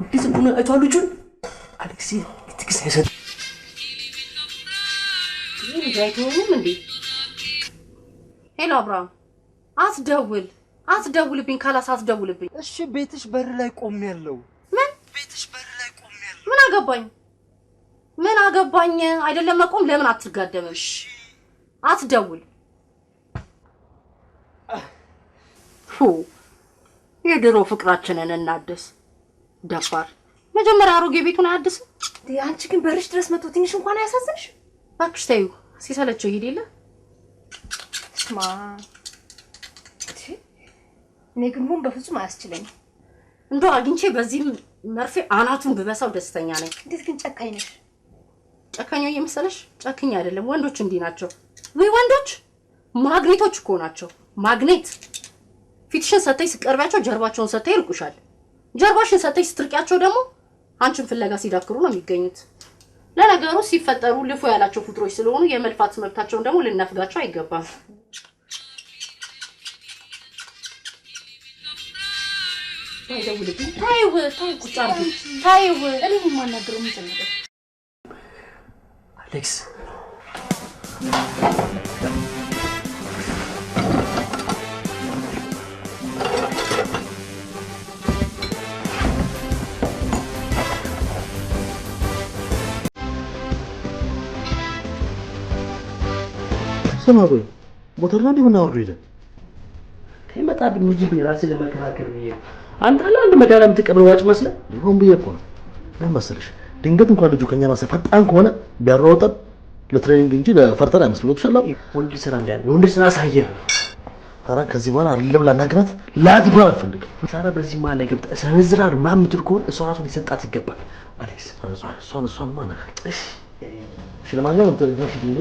እንዴት ሆነ አይቷል ልጁን አሌክስ ትክስ አይሰጥ ይሄ ጋይቶንም እንዴ ሄሎ አብርሃም አትደውልብኝ ካላስ አትደውልብኝ። እሺ ቤትሽ በር ላይ ቆሜያለሁ። ምን ቤትሽ በር ላይ ቆሜያለሁ? ምን አገባኝ አይደለም መቆም ለምን አትጋደምም? አትደውል የድሮ ፍቅራችንን እናድስ። ደፋር መጀመሪያ አሮጌ ቤቱን አያድስ። አንቺ ግን በርሽ ድረስ መጥቶ ትንሽ እንኳን አያሳዝንሽ? እባክሽ ተይው ሲሰለቸው ይሄድ የለ ስማ እኔ ግን ምን በፍጹም አያስችለኝም። እንደው አግኝቼ በዚህ መርፌ አናቱን ብበሳው ደስተኛ ነኝ። እንዴት ግን ጨካኝ ነሽ? ጨካኝ የመሰለሽ? ጨካኝ አይደለም። ወንዶች እንዲህ ናቸው ወይ? ወንዶች ማግኔቶች እኮ ናቸው። ማግኔት ፊትሽን ሰተይ ሲቀርባቸው ጀርባቸውን ሰተይ ይልቁሻል። ጀርባሽን ሰተይ ስትርቂያቸው ደግሞ አንቺን ፍለጋ ሲዳክሩ ነው የሚገኙት። ለነገሩ ሲፈጠሩ ልፎ ያላቸው ፍጥሮች ስለሆኑ የመልፋት መብታቸውን ደግሞ ልናፍጋቸው አይገባም። አይደውልብኝ። ታይው ቁጭ አድርጊ። ታይው እኔ የማናገረው ምን ነው አሌክስ ስማ ቆይ ሞተር ነው እንደምናወሩ ይደ ከመጣብኝ እንጂ በራሴ ለመከራከር ብዬ አንተ አንድ መዳላ የምትቀበል ዋጭ መስለ ይሁን ብዬ እኮ ነው። ምን መሰለሽ ድንገት እንኳን ልጁ ከኛ ማሰ ፈጣን ከሆነ ቢያሮጠን ለትሬኒንግ እንጂ ለፈርተን አይመስልም። ተሻለ ወንድ ስራ እንዳለ ወንድ ስራ ሳየ ታራ ከዚህ በኋላ አይደለም ላናግራት ላድባ አልፈልግም። ታራ በዚህ ማለት ገብታ ሰነዝራር ማምትል ከሆነ እሷ ራሷን ሊሰጣት ይገባል። አሌክስ እሷን ማን እሺ ለማንኛውም ትሬኒንግ ዲንግ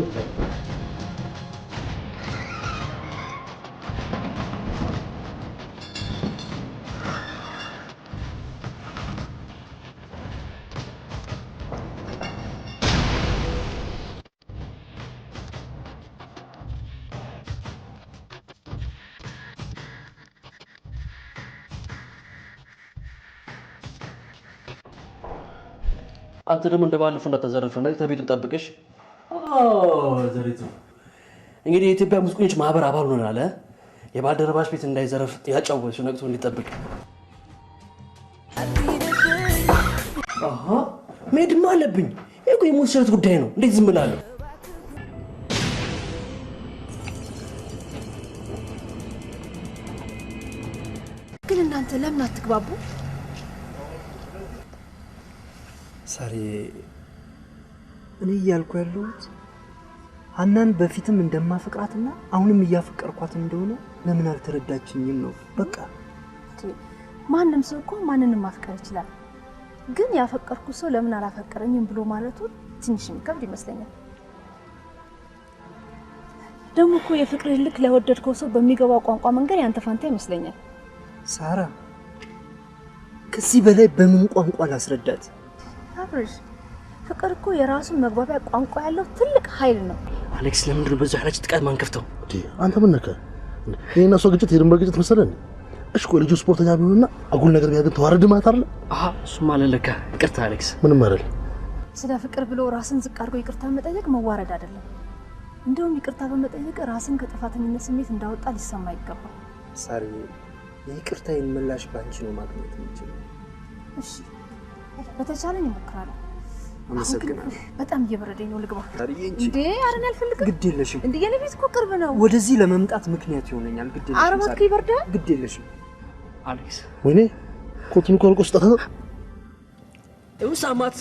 አንተ ደግሞ እንደባለፈው እንዳታዘርፍ ነው ተቤቱን ጠብቀሽ። ዘሪቱ እንግዲህ የኢትዮጵያ ሙዚቀኞች ማህበር አባል ሆነናል። የባልደረባሽ ቤት እንዳይዘረፍ ያጫወተው ነቅቶ እንዲጠብቅ። መሄድማ አለብኝ። ይሄ የሞት ሽረት ጉዳይ ነው። እንዴት ዝም እላለሁ? ግን እናንተ ለምን አትግባቡ? ሳሪ እኔ እያልኩ ያለሁት ሀናን በፊትም እንደማፈቅራትና አሁንም እያፈቀርኳት እንደሆነ ለምን አልተረዳችኝም ነው። በቃ ማንም ሰው እኮ ማንንም ማፍቀር ይችላል። ግን ያፈቀርኩ ሰው ለምን አላፈቀረኝም ብሎ ማለቱ ትንሽ የሚከብድ ይመስለኛል። ደግሞ እኮ የፍቅር ልክ ለወደድከው ሰው በሚገባው ቋንቋ መንገድ ያንተ ፋንታ ይመስለኛል። ሳራ ከዚህ በላይ በምን ቋንቋ ላስረዳት? አብርሽ ፍቅር እኮ የራሱ መግባቢያ ቋንቋ ያለው ትልቅ ኃይል ነው። አሌክስ ለምንድን ነው በዛ ኃይላች ጥቃት ማንከፍተው? አንተ ምን ነካ? ይሄና ሰው ግጭት የድንበር ግጭት መሰለን? እሺ ቆይ ልጁ ስፖርተኛ ቢሆንና አጉል ነገር ቢያደርግ ተዋረድ ማለት አይደል? እሱማ አለለካ። ይቅርታ አሌክስ። ምንም አይደል። ስለ ፍቅር ብሎ ራስን ዝቅ አድርጎ ይቅርታ መጠየቅ መዋረድ አይደለም። እንደውም ይቅርታ በመጠየቅ ራስን ከጥፋተኝነት ስሜት እንዳወጣ ሊሰማ ይገባል። ሳሪ የይቅርታዬን ምላሽ ባንቺ ነው ማግኘት የምችለው። እሺ በተቻለኝ እሞክራለሁ። አመሰግናለሁ። በጣም እየበረደኝ ነው። ልግባ ታሪዬንጂ እንዴ? አረን አልፈልግም። ግድ የለሽም። እንዴ የኔ ቤት እኮ ቅርብ ነው። ወደዚህ ለመምጣት ምክንያት ይሆነኛል። ግድ የለሽም። አረባክ ይበርዳል። ግድ የለሽም አሌክስ። ወይኔ ኮቱን ኮልቆ ስጠታ ሳማት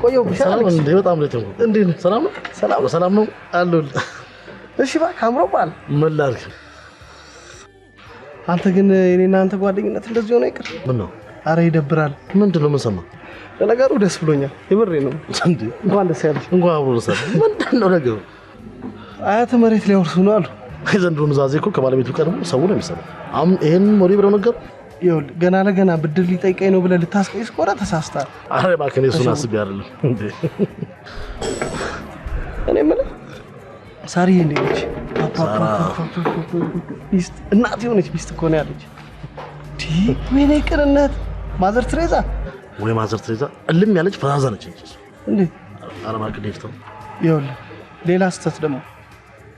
ቆየው ሰላም እንዴ? በጣም ለተው እንዴ? ሰላም ነው? ሰላም ነው አሉል። እሺ እባክህ አምሮባል። ምን ላድርግ? አንተ ግን የኔና አንተ ጓደኝነት እንደዚህ ሆነ ይቅር። ምን ነው? አረ ይደብራል። ምንድነው የምንሰማው? ለነገሩ ደስ ብሎኛል። የምሬ ነው። እንዴ እንኳን ደስ ያለህ። እንኳን አብሮ ደስ ያለህ። ምንድነው ነገሩ? አያተ መሬት ሊያወርሱ ነው አሉ። ዘንድሮ ኑዛዜ እኮ ከባለቤቱ ቀድሞ ሰው ነው የሚሰማው። አሁን ይሄን ሞሪ ብለው ነገር ይኸውልህ ገና ለገና ብድር ሊጠይቀኝ ነው ብለህ ልታስቀይስ ከሆነ ተሳስተሃል። አረ እባክህ እሱን አስቤ አይደለም እንዴ። እኔ የምልህ ሳሪዬ እንዴት ነች? ሚስት እናት የሆነች ሚስት እኮ ነው ያለች። ወይኔ ቅንነት! ማዘር ትሬዛ ወይ ማዘር ትሬዛ እልም ያለች ፈዛዛ ነች እንጂ እንዴ። አረ እባክህ ደፍተው። ይኸውልህ ሌላ ስህተት ደግሞ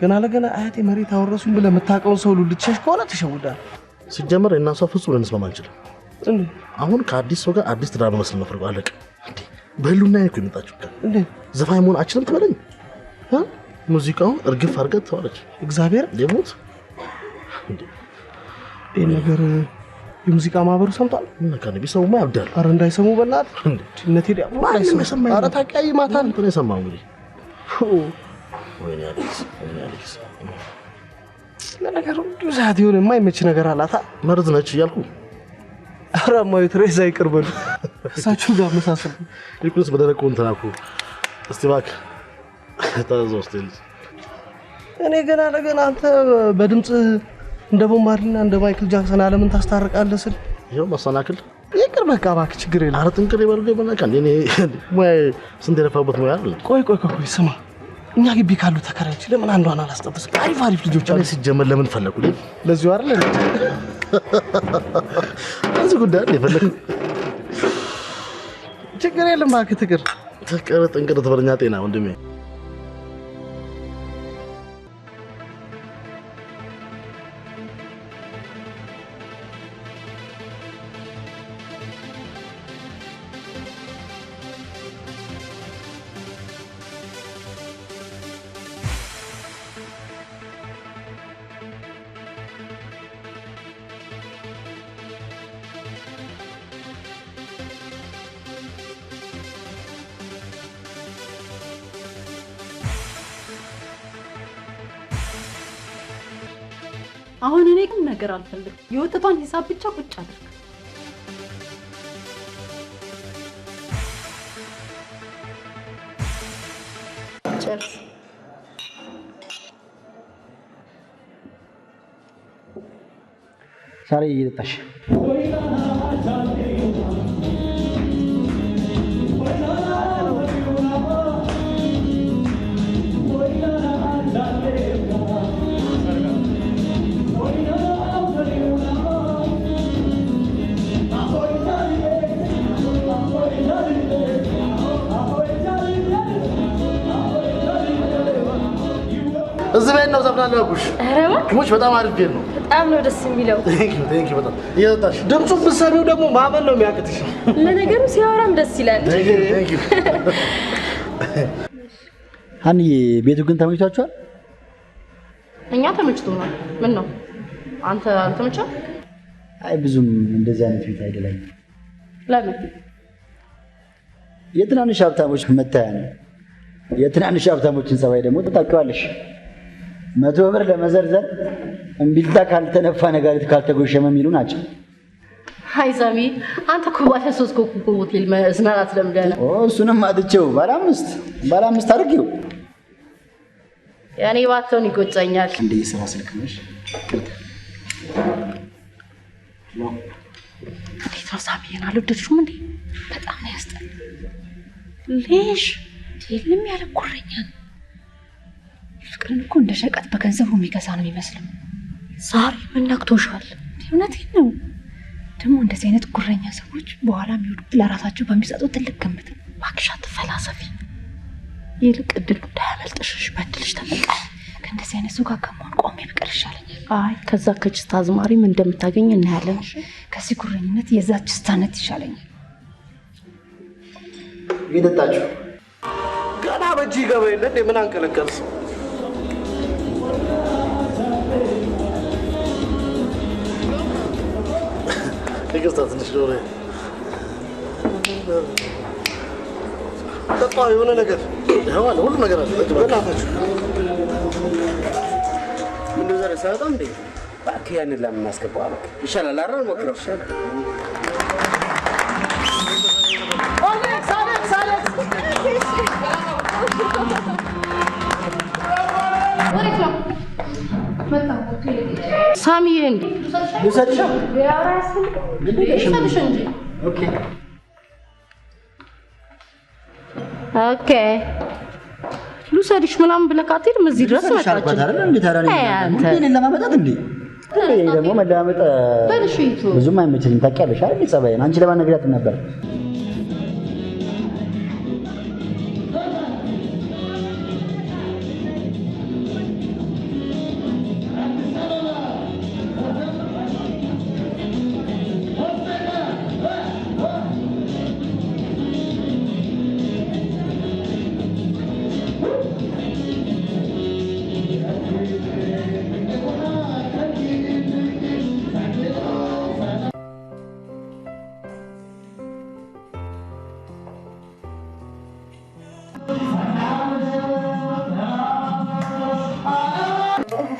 ገና ለገና አያቴ መሬት አወረሱኝ ብለህ የምታውቀውን ሰው ሁሉ ልትሸሽ ከሆነ ትሸውዳለህ። ሲጀመር እና ሰው ፍጹም ልንስማማ አንችልም። እንዴ አሁን ከአዲስ ሰው ጋር አዲስ ትዳር መስል ነው ፈርቆ አለቀ። እንዴ በህሉና እኮ የመጣችው እንዴ ዘፋኝ መሆን አችልም ትበለኝ? ሙዚቃው እርግፍ አድርገህ ተዋለች። እግዚአብሔር የሞት እንዴ ይሄ ነገር የሙዚቃ ማህበሩ ሰምቷል። ከነቢ ሰውማ ያብዳል። አረ እንዳይሰሙ በእናትህ እንዴ ነቴ ዲያ አረ ታውቂያለሽ ማታል እንትን የሰማው እንግዲህ ወይኔ አሌክስ ለነገሩ ዛት ይሁን የማይመች ነገር አላታ መርዝ ነች እያልኩ አረ ማዩ ትሬዛ ይቅር በሉ እሳቸው ጋር መሳሰል ይቁስ በደረቁ እንትን አልኩ። እስቲ እባክህ ታዘው እስቲ እኔ ገና ለገና አንተ በድምጽ እንደ ቦብ ማርሊና እንደ ማይክል ጃክሰን ዓለምን ታስታርቃለህ ስል ይኸው መሰናክል ይቅር በቃ እባክህ ችግር የለም። አረ ጥንቅር ይበሉ በእናትህ እኔ ሙያ ስንት የለፋበት ሙያ አይደል? ቆይ ስማ እኛ ግቢ ካሉ ተከራዮች ለምን አንዷን አላስጠብስም? አሪፍ ልጆች አሉ። ሲጀመር ለምን ፈለኩ? ለዚሁ አይደል እዚህ ጉዳይ አይደል ፈለኩ። ችግር የለም እባክህ ትቅር ጥንቅር ትበለኛ ጤና ወንድሜ። አሁን እኔ ግን ነገር አልፈልግም። የወተቷን ሂሳብ ብቻ ቁጭ አድርግ። ጨርስ። ሳሪ እየጠጣሽ እዚህ ቤት ነው ዘፍናለሁ ያልኩሽ። ኧረ እባክህ ሙች በጣም አሪፍ ቤት ነው። በጣም ነው ደስ የሚለው። ቴንክ ዩ በጣም እየጠጣሽ ድምፁን ብትሰሚው ደግሞ ማመን ነው የሚያቅትሽ። ለነገሩ ሲያወራም ደስ ይላል። ቴንክ ዩ ሀኒዬ ቤቱ ግን ተመችቷችኋል? እኛ ተመችቶናል። ምን ነው አንተ አልተመቸህም? አይ ብዙም እንደዚህ አይነት ቤት አይደለም። ለምን? የትናንሽ ሀብታሞች መታያ ነው። የትናንሽ ሀብታሞችን ጸባይ ደግሞ ታውቂዋለሽ። 100 ብር ለመዘርዘር እምቢልታ ካልተነፋ ነጋሪት ካልተጎሸመ የሚሉ ናቸው። አይ ሳሚ አንተ እኮ ባለ 3 ኮከብ ሆቴል መዝናናት ለምደህ ነው። እሱንም አጥቼው ባለ አምስት አድርጊው። ያኔ ባትሆን ይቆጨኛል። እንደ የሥራ ስልክ ነሽ። እንዴት ነው ሳሚዬን አልወደድሽውም እንዴ? በጣም ነው ያስጠላል። ሌሽ የለም ያለ ጉረኛ ነው። ፍቅርን እኮ እንደ ሸቀጥ በገንዘቡ የሚገዛ ነው የሚመስለው። ዛሬ ምን ነክቶሻል? እውነቴን ነው። ደግሞ እንደዚህ አይነት ጉረኛ ሰዎች በኋላ የሚወዱት ለራሳቸው በሚሰጡት ትልቅ ግምት ነው። እባክሽ አትፈላሰፊ። ይልቅ እድሉ እንዳያመልጥሽ በድልሽ ተጠቃሚ። ከእንደዚህ አይነት ሰው ጋር ከመሆን ቆሜ ብቀር ይሻለኛል። አይ ከዛ ከችስታ አዝማሪም እንደምታገኝ እናያለን። ከዚህ ጉረኝነት የዛች ችስታነት ይሻለኛል። ይደጣችሁ ገና በእጅ ይገባ የለ እንዴ? ምን አንቀለቀልስ? ይቅርታ ትንሽ ዶሮ ጠጣ የሆነ ነገር ይኸው አለ፣ ሁሉ ነገር አለ። በእናታችሁ ምንድን ዛሬ ሳያጣም እንዴ? እባክህ ያንን ለምን እናስገባው? በቃ ይሻላል አይደል? ሞክረው ይሻላል። ሳሚዬን ልውሰድሽ? ልውሰድሽ እንጂ። ኦኬ ኦኬ ልውሰድሽ ምናምን ብለህ ካትሄድም እዚህ ድረስ መጣች አይደል? እንዴት አራኔ እንዴ ለማመጣት እንዴ? እኔ ደግሞ መለማመጥ ብዙም አይመችልኝ ታውቂያለሽ አይደል? ጸባይን አንቺ ለማነግራት ነበር።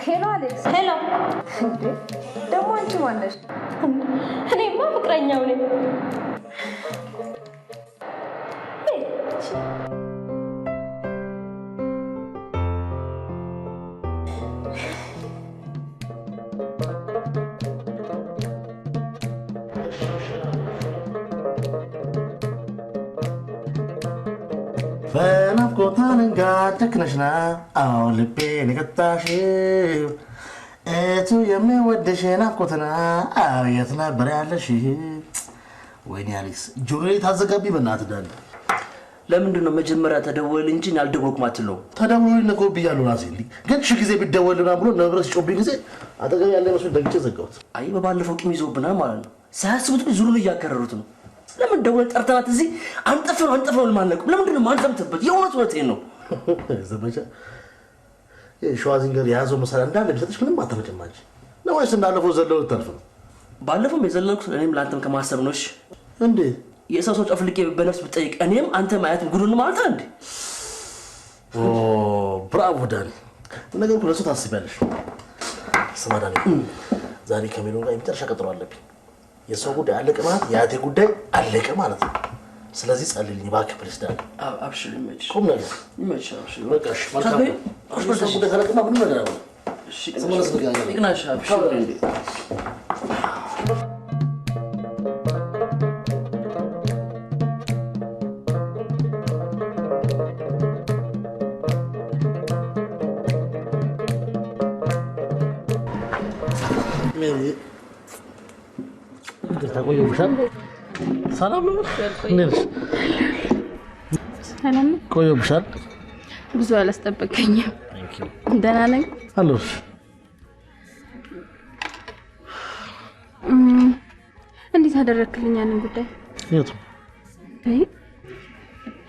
ሄሎ አሌክስ። ሄሎ። ደግሞ አንቺ ማን ነሽ? እኔማ ፍቅረኛው ነኝ። በናፍቆት አለንጋ ጨክነሽና አዎ ልቤን የቀጣሽው እቱ የሚወድሽ ናፍቆትና አዎ የት ነበር ያለሽ? ወይኔ አሌክስ ጆሮዬ ታዘጋቢ በእናትህ ዳን። ለምንድን ነው መጀመሪያ ተደወል እንጂ አልደወልኩም አትለው? ተደውሎልኝ እኮ ብያለሁ ራሴ እንዲህ ግን ሺህ ጊዜ ቢደወልና ብሎ ነብረት ሲጮብኝ ጊዜ አጠገብ ያለ መስሎኝ ደግጬ ዘጋሁት። አይ በባለፈው ቂም ይዞብናል ማለት ነው። ሳያስቡት ግን ዙሩን እያከረሩት ነው። ለምን ደወል ጠርተናት እዚህ አንጠፍ ነው ለማለቁ ለምንድን ነው ማንጠምትበት? የእውነቴን ነው። ዘመቻ ሸዋዚንገር የያዘው መሳሪያ እንዳለ ቢሰጥሽ ምንም አትመጭም አንቺ ነው ወይስ እንዳለፈው ዘለው ልታልፍ ነው? ባለፈው የዘለልኩት እኔም ለአንተም ከማሰብ ነው። እሺ እንዴ የሰው ሰው ጨፍልቄ በነፍስ ብጠይቅ እኔም አንተ ማየትም ጉዱን ማለት እንዴ? ብራቮ ዳኒ። ነገሩ ለሱ ታስቢያለሽ። ስማ ዳኒ ዛሬ ከሜሎን ጋር የመጨረሻ ቀጠሮ አለብኝ። የሰው ጉዳይ አለቀ ማለት የአቴ ጉዳይ አለቀ ማለት ነው። ስለዚህ ጸልልኝ እባክህ ፕሊስ ዳኒ። አብሽር ይመችሽ። ቁም ነገር ይመችሽ። አብሽር በቃ እሺ መልካም ነው። የሰው ጉዳይ ካለቀማ ምንም ነገር አይሆንም። እሺ ስመለስ ንገረኝ። ይቅናሽ። አብሽር እንዴ ሰላም ነው? ሰላም ነው? ቆየሁብሻል። ብዙ አላስጠበቀኝም። እያደረግሽ ነው? ደህና ነኝ አለሁሽ። እንዴት አደረክልኝ ያንን ጉዳይ? የቱ?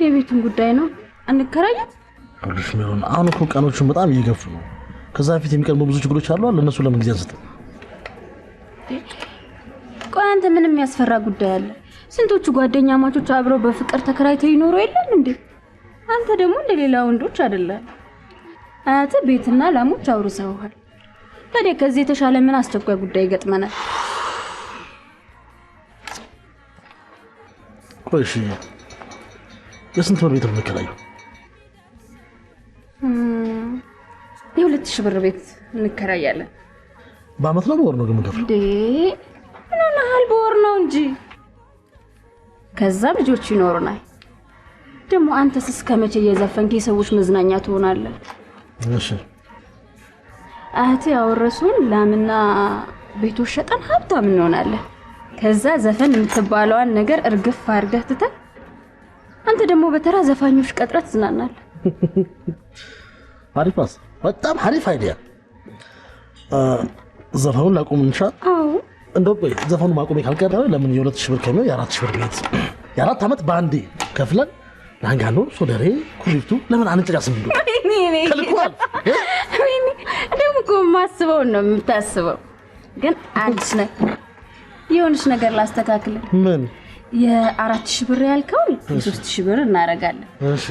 የቤቱን ጉዳይ ነው። እንከራያት? አሉሽ ሜሮን፣ አሁን እኮ ቀኖቹን በጣም እየገፉ ነው። ከዛ በፊት የሚቀርቡ ብዙ ችግሮች አሉ። ለእነሱ ለምን ጊዜ አንስተ? ቆይ አንተ ምንም የሚያስፈራ ጉዳይ አለ? ስንቶቹ ጓደኛ ማቾች አብረው በፍቅር ተከራይተው ይኖሩ የለም እንዴ? አንተ ደግሞ እንደሌላ ወንዶች አይደለም። አያት ቤትና ላሞች አውርሰውሃል። ታዲያ ከዚህ የተሻለ ምን አስቸኳይ ጉዳይ ይገጥመናል? ቆይ እሺ፣ የስንት ወር ቤት ነው የምትከራየው? የ2000 ብር ቤት እንከራያለን። በአመት ነው በወር ነው ግን የምንከፍለው? ምን ሆነሃል? በወር ነው እንጂ። ከዛ ልጆች ይኖሩናል። ደግሞ አንተስ እስከ መቼ እየዘፈንክ የሰዎች መዝናኛ ትሆናለህ? እሺ አያቴ ያወረሱን ላምና ቤቶች ሸጠን ሀብታም እንሆናለን። ከዛ ዘፈን የምትባለዋን ነገር እርግፍ አድርገህ ትተህ አንተ ደግሞ በተራ ዘፋኞች ቀጥረህ ትዝናናለህ። አሪፍ ነው። በጣም አሪፍ አይዲያ። ዘፈኑን ላቁም እንሻ? አዎ። እንደው ቆይ ዘፈኑ ማቆሜ ካልቀረ ለምን የ2000 ብር ከሚው የ4000 ብር ቤት የ4 አመት ባንዴ ከፍለን ላንጋኖ ሶደሬ ኩሪፍቱ ለምን አንጨርስም? ከልኳል። ደግሞ እኮ ማስበው ነው የምታስበው። ግን አንቺ ነህ የሆነች ነገር ላስተካክል። ምን? የ4000 ብር ያልከው የ3000 ብር እናረጋለን። እሺ።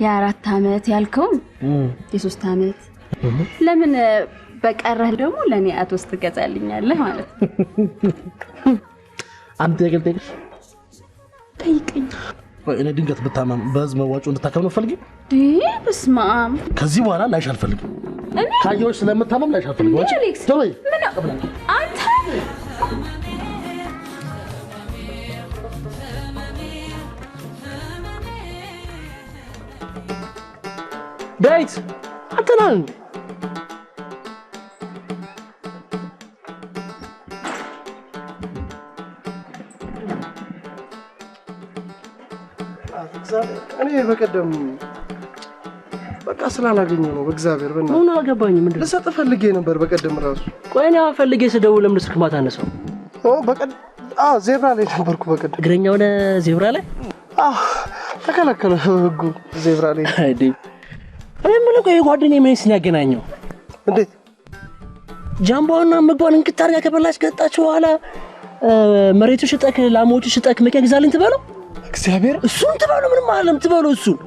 የ4 አመት ያልከው የ3 አመት። ለምን በቀረህ ደግሞ ለኔ አቶስ ትገዛልኛለህ ማለት ነው። አንተ የገልጠሽ ጠይቀኝ። ወይ እኔ ድንገት ብታመም በህዝብ መዋጮ እንድታከም ነው ፈልጊ? በስመ አብ። ከዚህ በኋላ ላይሽ አልፈልግም። ካየሁሽ ስለምታመም ላይሽ አልፈልግም። ወጭ ተወይ። አንተ ዳዊት አንተ ነህ? እኔ በቀደም በቃ ስላላገኘው ነው። በእግዚአብሔር በእናትህ ምን አገባኝ? ምንድን ነው ልሰጥ ፈልጌ ነበር በቀደም ራሱ። ቆይ እኔ ፈልጌ ስደውል ለምን ስልክ ማታነሳው? በቀደም ዜብራ ላይ ነበርኩ። በቀደም እግረኛ ሆነ ዜብራ ላይ ተከለከለ ህጉ። ዜብራ ላይ አይዴ እኔ ምን ቆይ ጓደኛዬ ምን ሲያገናኘው? እንዴት ጃምቦና ምግቧን እንቅጣር ያከበላች ከጣች በኋላ መሬቱ ሽጠክ ላሞቹ ሽጠክ መኪና ግዛልኝ ትበለው? እግዚአብሔር እሱን ትበለው ምንም አይደለም ትበለው እሱን።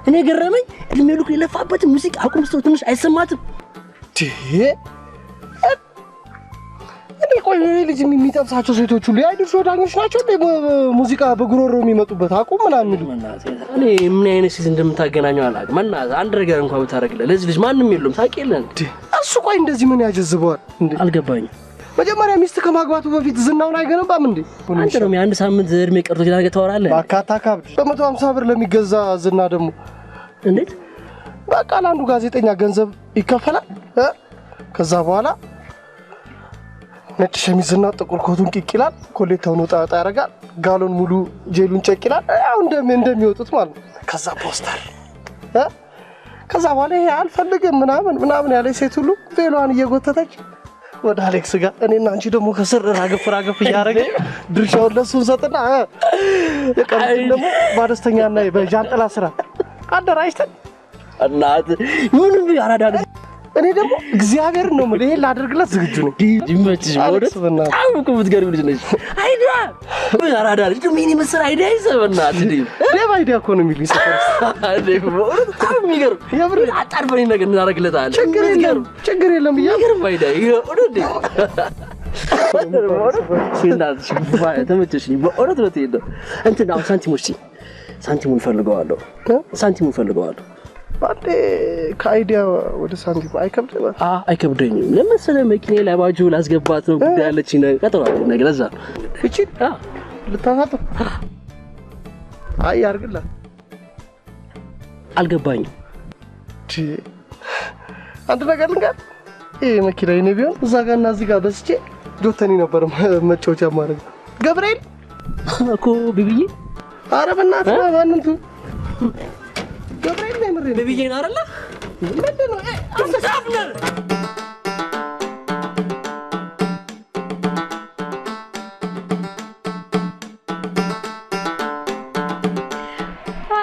እኔ ገረመኝ እድሜ ልኩ የለፋበት ሙዚቃ አቁም ስትለው ትንሽ አይሰማትም? እኔ ቆይ ልጅ የሚጠብሳቸው ሴቶች ሁሉ የአይድርስ ወዳኞች ናቸው እንዴ? ሙዚቃ በጉሮሮ የሚመጡበት አቁም ምናምን የሚሉ እኔ ምን አይነት ሴት እንደምታገናኘው አላውቅም። መናት አንድ ነገር እንኳን ብታረግልህ ለዚህ ልጅ ማንም የለውም ታውቂያለህ እንዴ? እሱ ቆይ እንደዚህ ምን ያጀዝበዋል እንዴ? አልገባኝም። መጀመሪያ ሚስት ከማግባቱ በፊት ዝናውን አይገነባም እንዴ? አንተ ነው የአንድ ሳምንት እድሜ ቀርቶ ይላገ ታወራለህ። ባካታ ካብ በ150 ብር ለሚገዛ ዝና ደግሞ እንዴት? በቃ ለአንዱ ጋዜጠኛ ገንዘብ ይከፈላል። ከዛ በኋላ ነጭ ሸሚዝና ጥቁር ኮቱን ቂቅ ይላል፣ ኮሌታውን ወጣ ወጣ ያደርጋል፣ ጋሎን ሙሉ ጄሉን ጨቅ ይላል። ያው እንደሚወጡት ማለት ነው። ከዛ ፖስተር ከዛ በኋላ ይሄ አልፈልግም ምናምን ያለ ሴት ሁሉ ቬሎዋን እየጎተተች ወደ አሌክስ ጋር እኔና አንቺ ደግሞ ከስር ራገፍ እያደረገ ድርሻውን ለሱ እንሰጥና የቀሩትን ደግሞ በአነስተኛና በጃንጥላ ስራ አደራጅተን እናት ምንም ያራዳ እኔ ደግሞ እግዚአብሔር ነው ማለት ይሄን ላደርግላት ዝግጁ ነኝ። ይመችሽ ወደ አሁን እኮ የምትገርም ልጅ ነሽ። አይዲያ ያራዳ ልጅ ምን ይመስል አይዲያ ይዘበናት እንዴ? ሌባ አይዲያ እኮ ነው የሚል ይሰጣል። በጣም የሚገርም የብር አጣርፈኝ ነገር እናደርግለታለን። ችግር የለም ብያ የሚገርም አይዲያ ይሄ ወደ ሲናልሽ ተመቸሽኝ በእውነት ነው ትሄደው እንትን አሁን ሳንቲሙን ፈልገዋለሁ። ባንዴ ከአይዲያ ወደ ሳንቲም አይከብድም? አይከብደኝም። ለምሳሌ መኪናዬ ላይ ባጁ ላስገባት ነው ጉዳይ ያለችኝ ቀጠሯል ነገር ለዛ ነው እቺ ልታሳጥ አይ አርግላ አልገባኝም። አንድ ነገር ልንገር፣ ይሄ መኪና የኔ ቢሆን እዛ ጋርና እዚህ ጋር በስቼ ጆተኒ ነበር መጫወቻ ማድረግ። ገብርኤል እኮ ቢቢዬ፣ ኧረ በእናትህ ማንንቱ ገብርኤል ነው ምሬ ቢቢዬ ነው አይደለ? ምንድነው አስተሳፍነር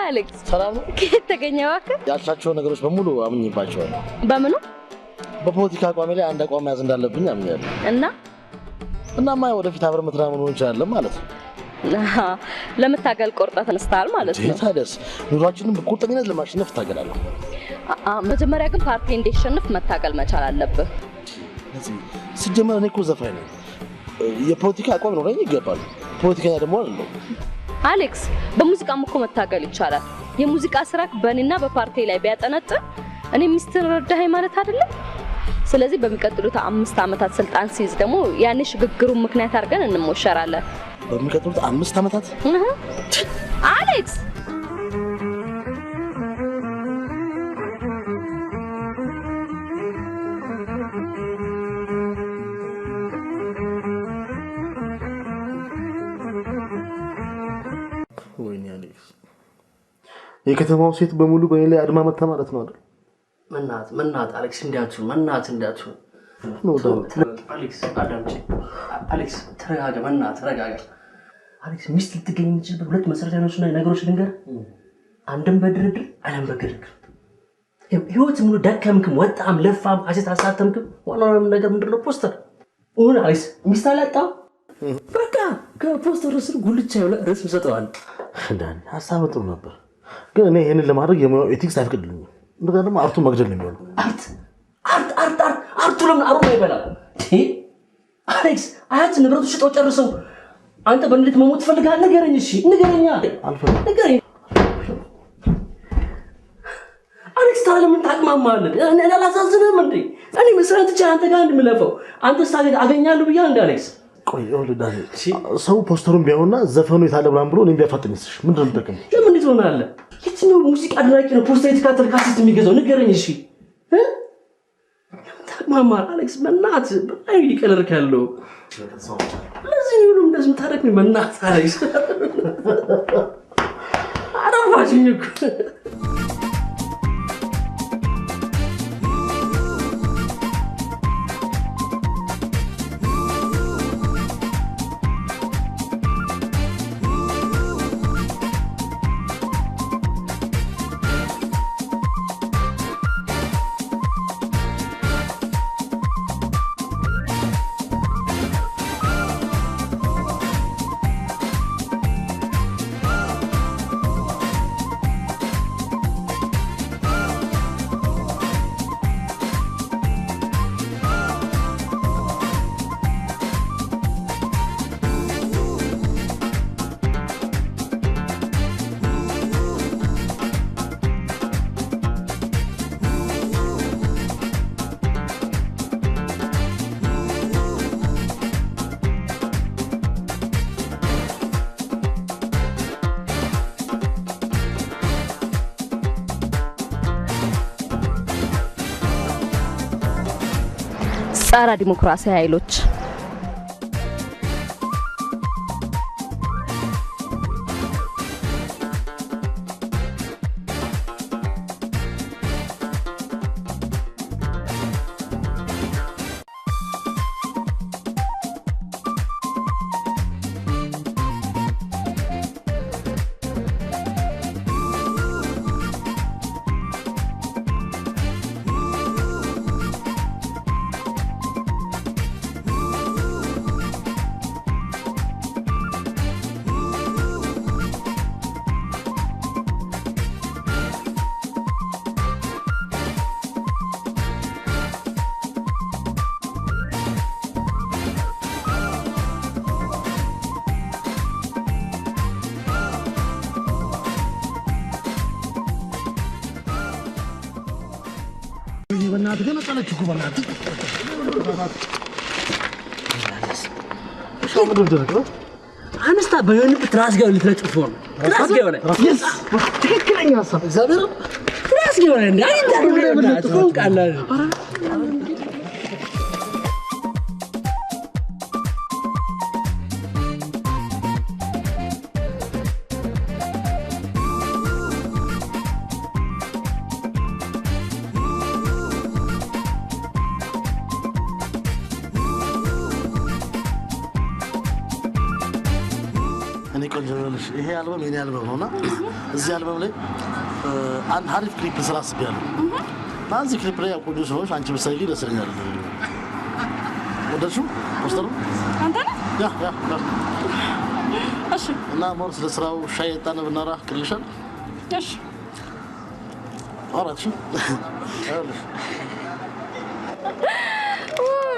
አሌክስ ሰላም ነው? ከየት ተገኘ እባክህ? ያልሻቸው ነገሮች በሙሉ አምኜባቸዋለሁ። በምኑ? በፖለቲካ አቋሜ ላይ አንድ አቋም መያዝ እንዳለብኝ አምኛለሁ። እናማ ወደፊት አብረን መተማመን እንችላለን ማለት ነው። ለመታገል ቆርጠህ ተነስተሃል ማለት ነው። ታዲያስ ኑሯችንን በቁርጠኝነት ለማሸነፍ ታገላለሁ። መጀመሪያ ግን ፓርቲ እንዲሸነፍ መታገል መቻል አለብህ። ሲጀመር እኔ እኮ ዘፋኝ ነኝ። የፖለቲካ አቋም ኖረኝ ይገባል። ፖለቲከኛ ደግሞ አይደለም። አሌክስ በሙዚቃም እኮ መታገል ይቻላል። የሙዚቃ ስራ በእኔና በፓርቲ ላይ ቢያጠነጥን እኔ ሚስትር ረዳኸኝ ማለት አይደለም። ስለዚህ በሚቀጥሉት 5 ዓመታት ስልጣን ሲይዝ ደግሞ ያኔ ሽግግሩን ምክንያት አድርገን እንሞሸራለን። በሚቀጥሉት 5 ዓመታት አሌክስ ወይኔ አሌክስ የከተማው ሴት በሙሉ በእኔ ላይ አድማ መታ ማለት ነው አይደል? መናት አሌክስ እንዳትሁ መናት እንዳትሁ አሌክስ አዳምጪ አሌክስ ተረጋጋ መናት ተረጋጋ አሌክስ ሚስት ልትገኝ የምትችልበት ሁለት መሰረታዊ ነገሮች ልንገር አንድም በድርድር አለም በግርግር ህይወት ሙሉ ደከምክም ወጣም ለፋም አሴት አሳተምክም ዋናው ነገር ምንድነው ፖስተር ኦን አሌክስ ሚስት አላጣው በቃ ከፖስተሩ ስር ጉልቻ ይወለ ርዕስ መሰጠዋል ዳን ሐሳብ ጥሩ ነበር ግን እኔ ይሄንን ለማድረግ የሙያው ኤቲክስ አይፈቅድልኝም እንደዛ ደግሞ አርቱ መግደል ነው የሚሆነው አርቱ ለምን አሩማ ይበላል አሌክስ አያት ንብረቱ ሽጠው ጨርሰው አንተ በእንዴት መሞት ፈልጋለህ ንገረኝ እሺ ንገረኛ ንገረኝ አሌክስ ታዲያ ምን ታቅማማለህ እኔ አላሳዝንም እንዴ እኔ መስራት ብቻ አንተ ጋር እንደምለፈው አንተ ስታገኝ አገኛለሁ ብያ እንደ አሌክስ ቆይ ወልዳኔ ሰው ፖስተሩን ቢያውና ዘፈኑ የታለ ብላን ብሎ እኔም ቢያፋጥኝስሽ ምንድነው የምጠቀም ለምን እንዴት ሆናለህ የትኛው ሙዚቃ አድናቂ ነው ፖስተር የተካተል ካሴት የሚገዛው ንገረኝ እሺ ታቅማማ አሌክስ መናት በጣም ይቀለርክ ያለው ለዚህ ሁሉ እንደዚህ ታረክኝ መናት አሌክስ አራፋሽኝ እኮ ጸረ ዲሞክራሲ ኃይሎች በእናትህ ገመጣለች እኮ በእናትህ ሻው ምንድን ነው አንስታ በየንብ ትራስጋው ልትለጥፎ ነው ትራስጋው ላይ ትክክለኛ ሐሳብ እግዚአብሔር ትራስጋው ላይ እንዴ አይታደርም ቃላል ይኸውልሽ ይሄ አልበም የኔ አልበም ነውና እዚህ አልበም ላይ አንድ ሀሪፍ ክሊፕ ስራ አስቤያለሁ። በዚህ ክሊፕ ላይ ቆንጆ ሰዎች አንቺ ብትሰሪ ደስ ይለኛል። ወደድሽው? ፖስተሩ አንተ ነህ? ያ እሺ። እና ሞር ስለ ስራው ሻይ ጠጣን ብናወራ ክልሻል? እሺ። አራችሁ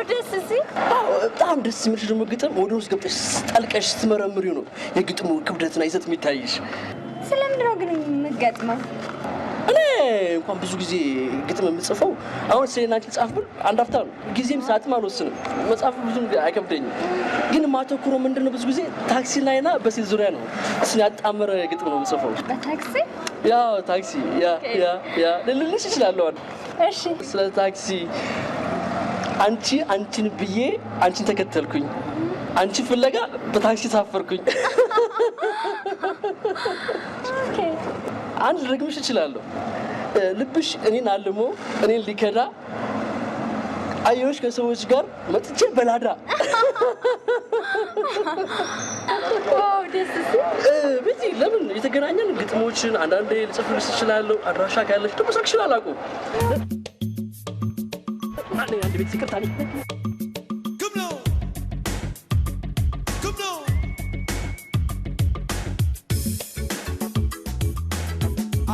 ደስ ሲል በጣም ደስ የሚልሽ ደግሞ ግጥም ወደ ውስጥ ገብተሽ ጠልቀሽ ስትመረምሪው ነው የግጥሙ ክብደትና ይዘት የሚታይሽ። ስለምንድን ነው ግን የምትገጥመው? እኔ እንኳን ብዙ ጊዜ ግጥም የምጽፈው አሁን ስለና ጻፍ ብል አንድ አፍታ ነው ጊዜም ሰዓትም አልወስንም። መጽሐፍ ብዙም አይከብደኝም። ግን ማተኩረው ምንድነው ብዙ ጊዜ ታክሲ ላይና በሴት ዙሪያ ነው። እሱን ያጣመረ ግጥም ነው የምጽፈው። በታክሲ ታክሲ ልልሽ እችላለሁ። እሺ። ስለ ታክሲ አንቺን ብዬ አንቺን ተከተልኩኝ፣ አንቺን ፍለጋ በታክሲ ሳፈርኩኝ። አንድ ልረግምሽ እችላለሁ። ልብሽ እኔን አልሞ እኔን ሊከዳ አየሁሽ ከሰዎች ጋር መጥቼ በላዳ። በዚህ ለምን የተገናኘን ግጥሞችን አንዳንዴ ልጽፍልሽ እችላለሁ። አድራሻ ካለሽ ደግሞ ሳክሽን አላውቅም። አንድ ቤት ይቅርታ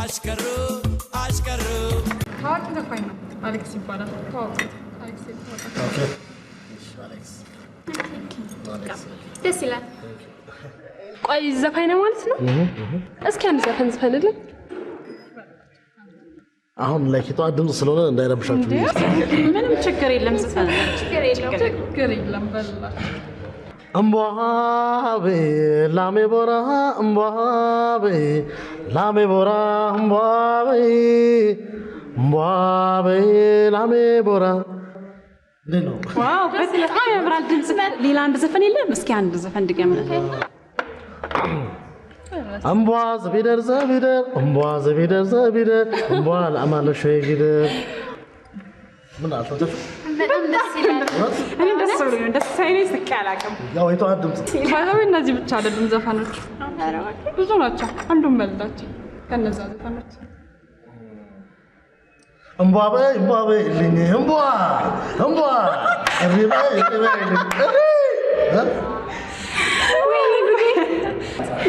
አሽከሩ ታዋቂ ዘፋኝ ነው። አሌክስ ይባላል። ታዋቂ አሌክስ ይባላል። ደስ ይላል። ቆይ ዘፋኝ ነው ማለት ነው? እስኪ አንድ ዘፈን ዝፈንልን። አሁን ላይ ኪቷ ድምፅ ስለሆነ እንዳይረብሻችሁ። ምንም ችግር የለም። ዝፈን ችግር የለም። በላ እምቧቤ ላሜ ቦራ እምቧቤ ላሜ ቦራ እምቧቤ ላሜ ቦራ። ዋው በጣም ያምራል ድምጽ። ሌላ አንድ ዘፈን የለም? እስኪ አንድ ዘፈን ድገምልን። እምቧ ዘቢደር እምቧ ዘቢደር እምቧ ለአማለሽ ይግደር። ምን አልተደፍ በጣም ደስ ይላል። እኔ ደስ ብሎኝ ደስ ሳይለኝ ስቄ አላውቅም። ያው የተዋ ድምጽ ባይዘው እነዚህ ብቻ አይደሉም ዘፈኖች፣ ብዙ ናቸው። አንዱን መልዳቸው ከነዛ ዘፈኖች እምቧ በይልኝ እምቧ እሪ በይልኝ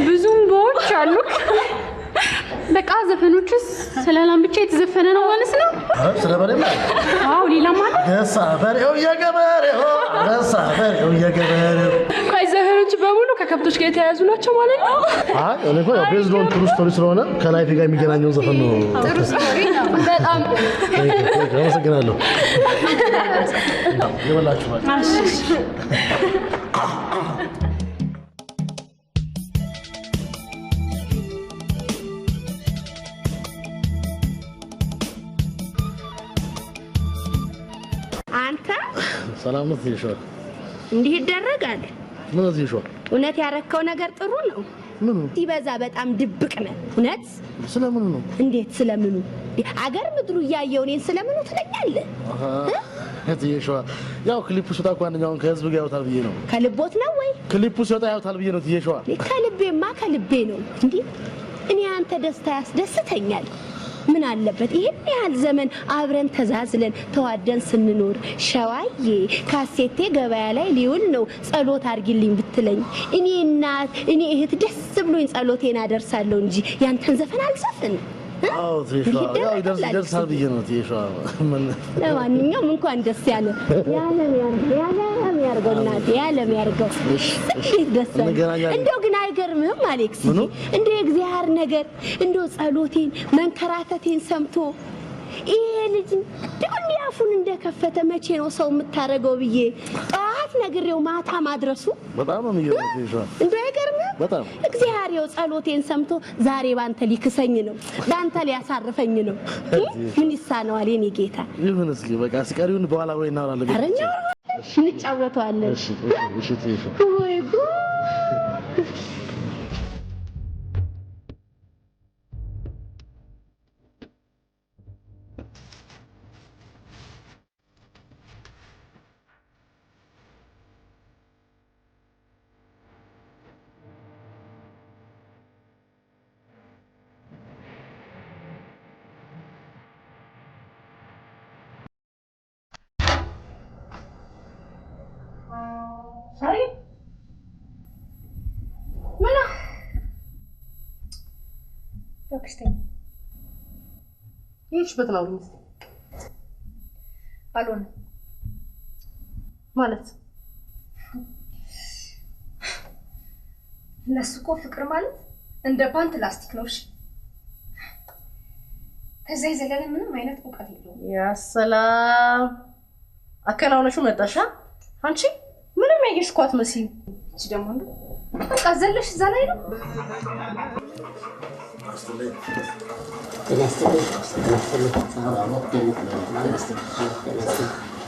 ብዙ እምባዎች አሉ። በቃ ዘፈኖችስ ስለ ላም ብቻ የተዘፈነ ነው ማለት ነው? ስለ በሬ ማለት? አዎ ሌላ ማለት ደሳ በሬው የገበሬው ደሳ በሬው የገበሬው። ቆይ ዘፈኖች በሙሉ ከከብቶች ጋር የተያያዙ ናቸው ማለት ነው? አይ እኔ እኮ ቤዝድ ኦን ትሩ ስቶሪ ስለሆነ ከላይፍ ጋር የሚገናኘውን ዘፈን ነው። ጥሩ ስቶሪ ነው በጣም። አመሰግናለሁ። ይበላችሁ ማለት አንተ ሰላም ነው ይሾህ እንዲህ ይደረጋል? ምን እዚህ ይሾህ? እውነት ያረከው ነገር ጥሩ ነው። ምኑ? ሲበዛ በጣም ድብቅ ነው። እውነት ስለምኑ ነው? እንዴት ስለምኑ? አገር ምድሩ እያየው እኔን ስለምኑ ትለኛለህ? ትይሾህ ያው ክሊፑ ሲወጣ ጓደኛውን ከህዝብ ጋር ያውታል ብዬ ነው። ከልቦት ነው ወይ? ክሊፑ ሲወጣ ያውታል ብዬ ነው። ትይሾህ ከልቤማ ከልቤ ነው። እንዴ እኔ አንተ ደስታ ያስደስተኛል። ምን አለበት ይሄን ያህል ዘመን አብረን ተዛዝለን ተዋደን ስንኖር ሸዋዬ ካሴቴ ገበያ ላይ ሊውል ነው ጸሎት አድርጊልኝ ብትለኝ እኔ እናት እኔ እህት ደስ ብሎኝ ጸሎቴን አደርሳለሁ እንጂ ያንተን ዘፈን አልዘፍን። አዎ ትይሾህ ያው ይደርሳል ብዬ ነው። ትይሾህ ለማንኛውም እንኳን ደስ ያለ ያለም ያርገው እናቴ ያለም ያርገው። እንዴት ደስ አለ። እንደው ግን አይገርምም አሌክስ? እንደው የእግዚአብሔር ነገር እንደው ጸሎቴን መንከራተቴን ሰምቶ ይሄ ልጅ እንደው ያፉን እንደከፈተ መቼ ነው ሰው የምታረገው ብዬ ጠዋት ነግሬው ማታ ማድረሱ በጣም ነው የሚገርመው። ትይሾህ እንደው አይገርምም? በጣም እግዚአብሔር ጸሎቴን ሰምቶ ዛሬ ባንተ ሊክሰኝ ነው፣ ባንተ ሊያሳርፈኝ ነው። ምን ይሳነዋል የኔ ጌታ? ይሁን እስኪ በቃ ሲቀሪውን በኋላ ወይ እናወራለን። አረኛ እንጫወተዋለን። እሺ እሺ ትይሾህ ወይ ጉድ! አይ ምን ወክስተኝ ይሽበት ነው አልሆነ ማለት እነሱ እኮ ፍቅር ማለት እንደ ፓንት ላስቲክ ነው። እሺ ከዛ የዘለለ ምንም አይነት እውቀት የለውም። ያ ሰላም አከናውነሹ መጣሻ አንቺ ምንም ያየሽ እኮ አትመስይም። እቺ ደግሞ እንዴ በቃ ዘለሽ እዛ ላይ ነው።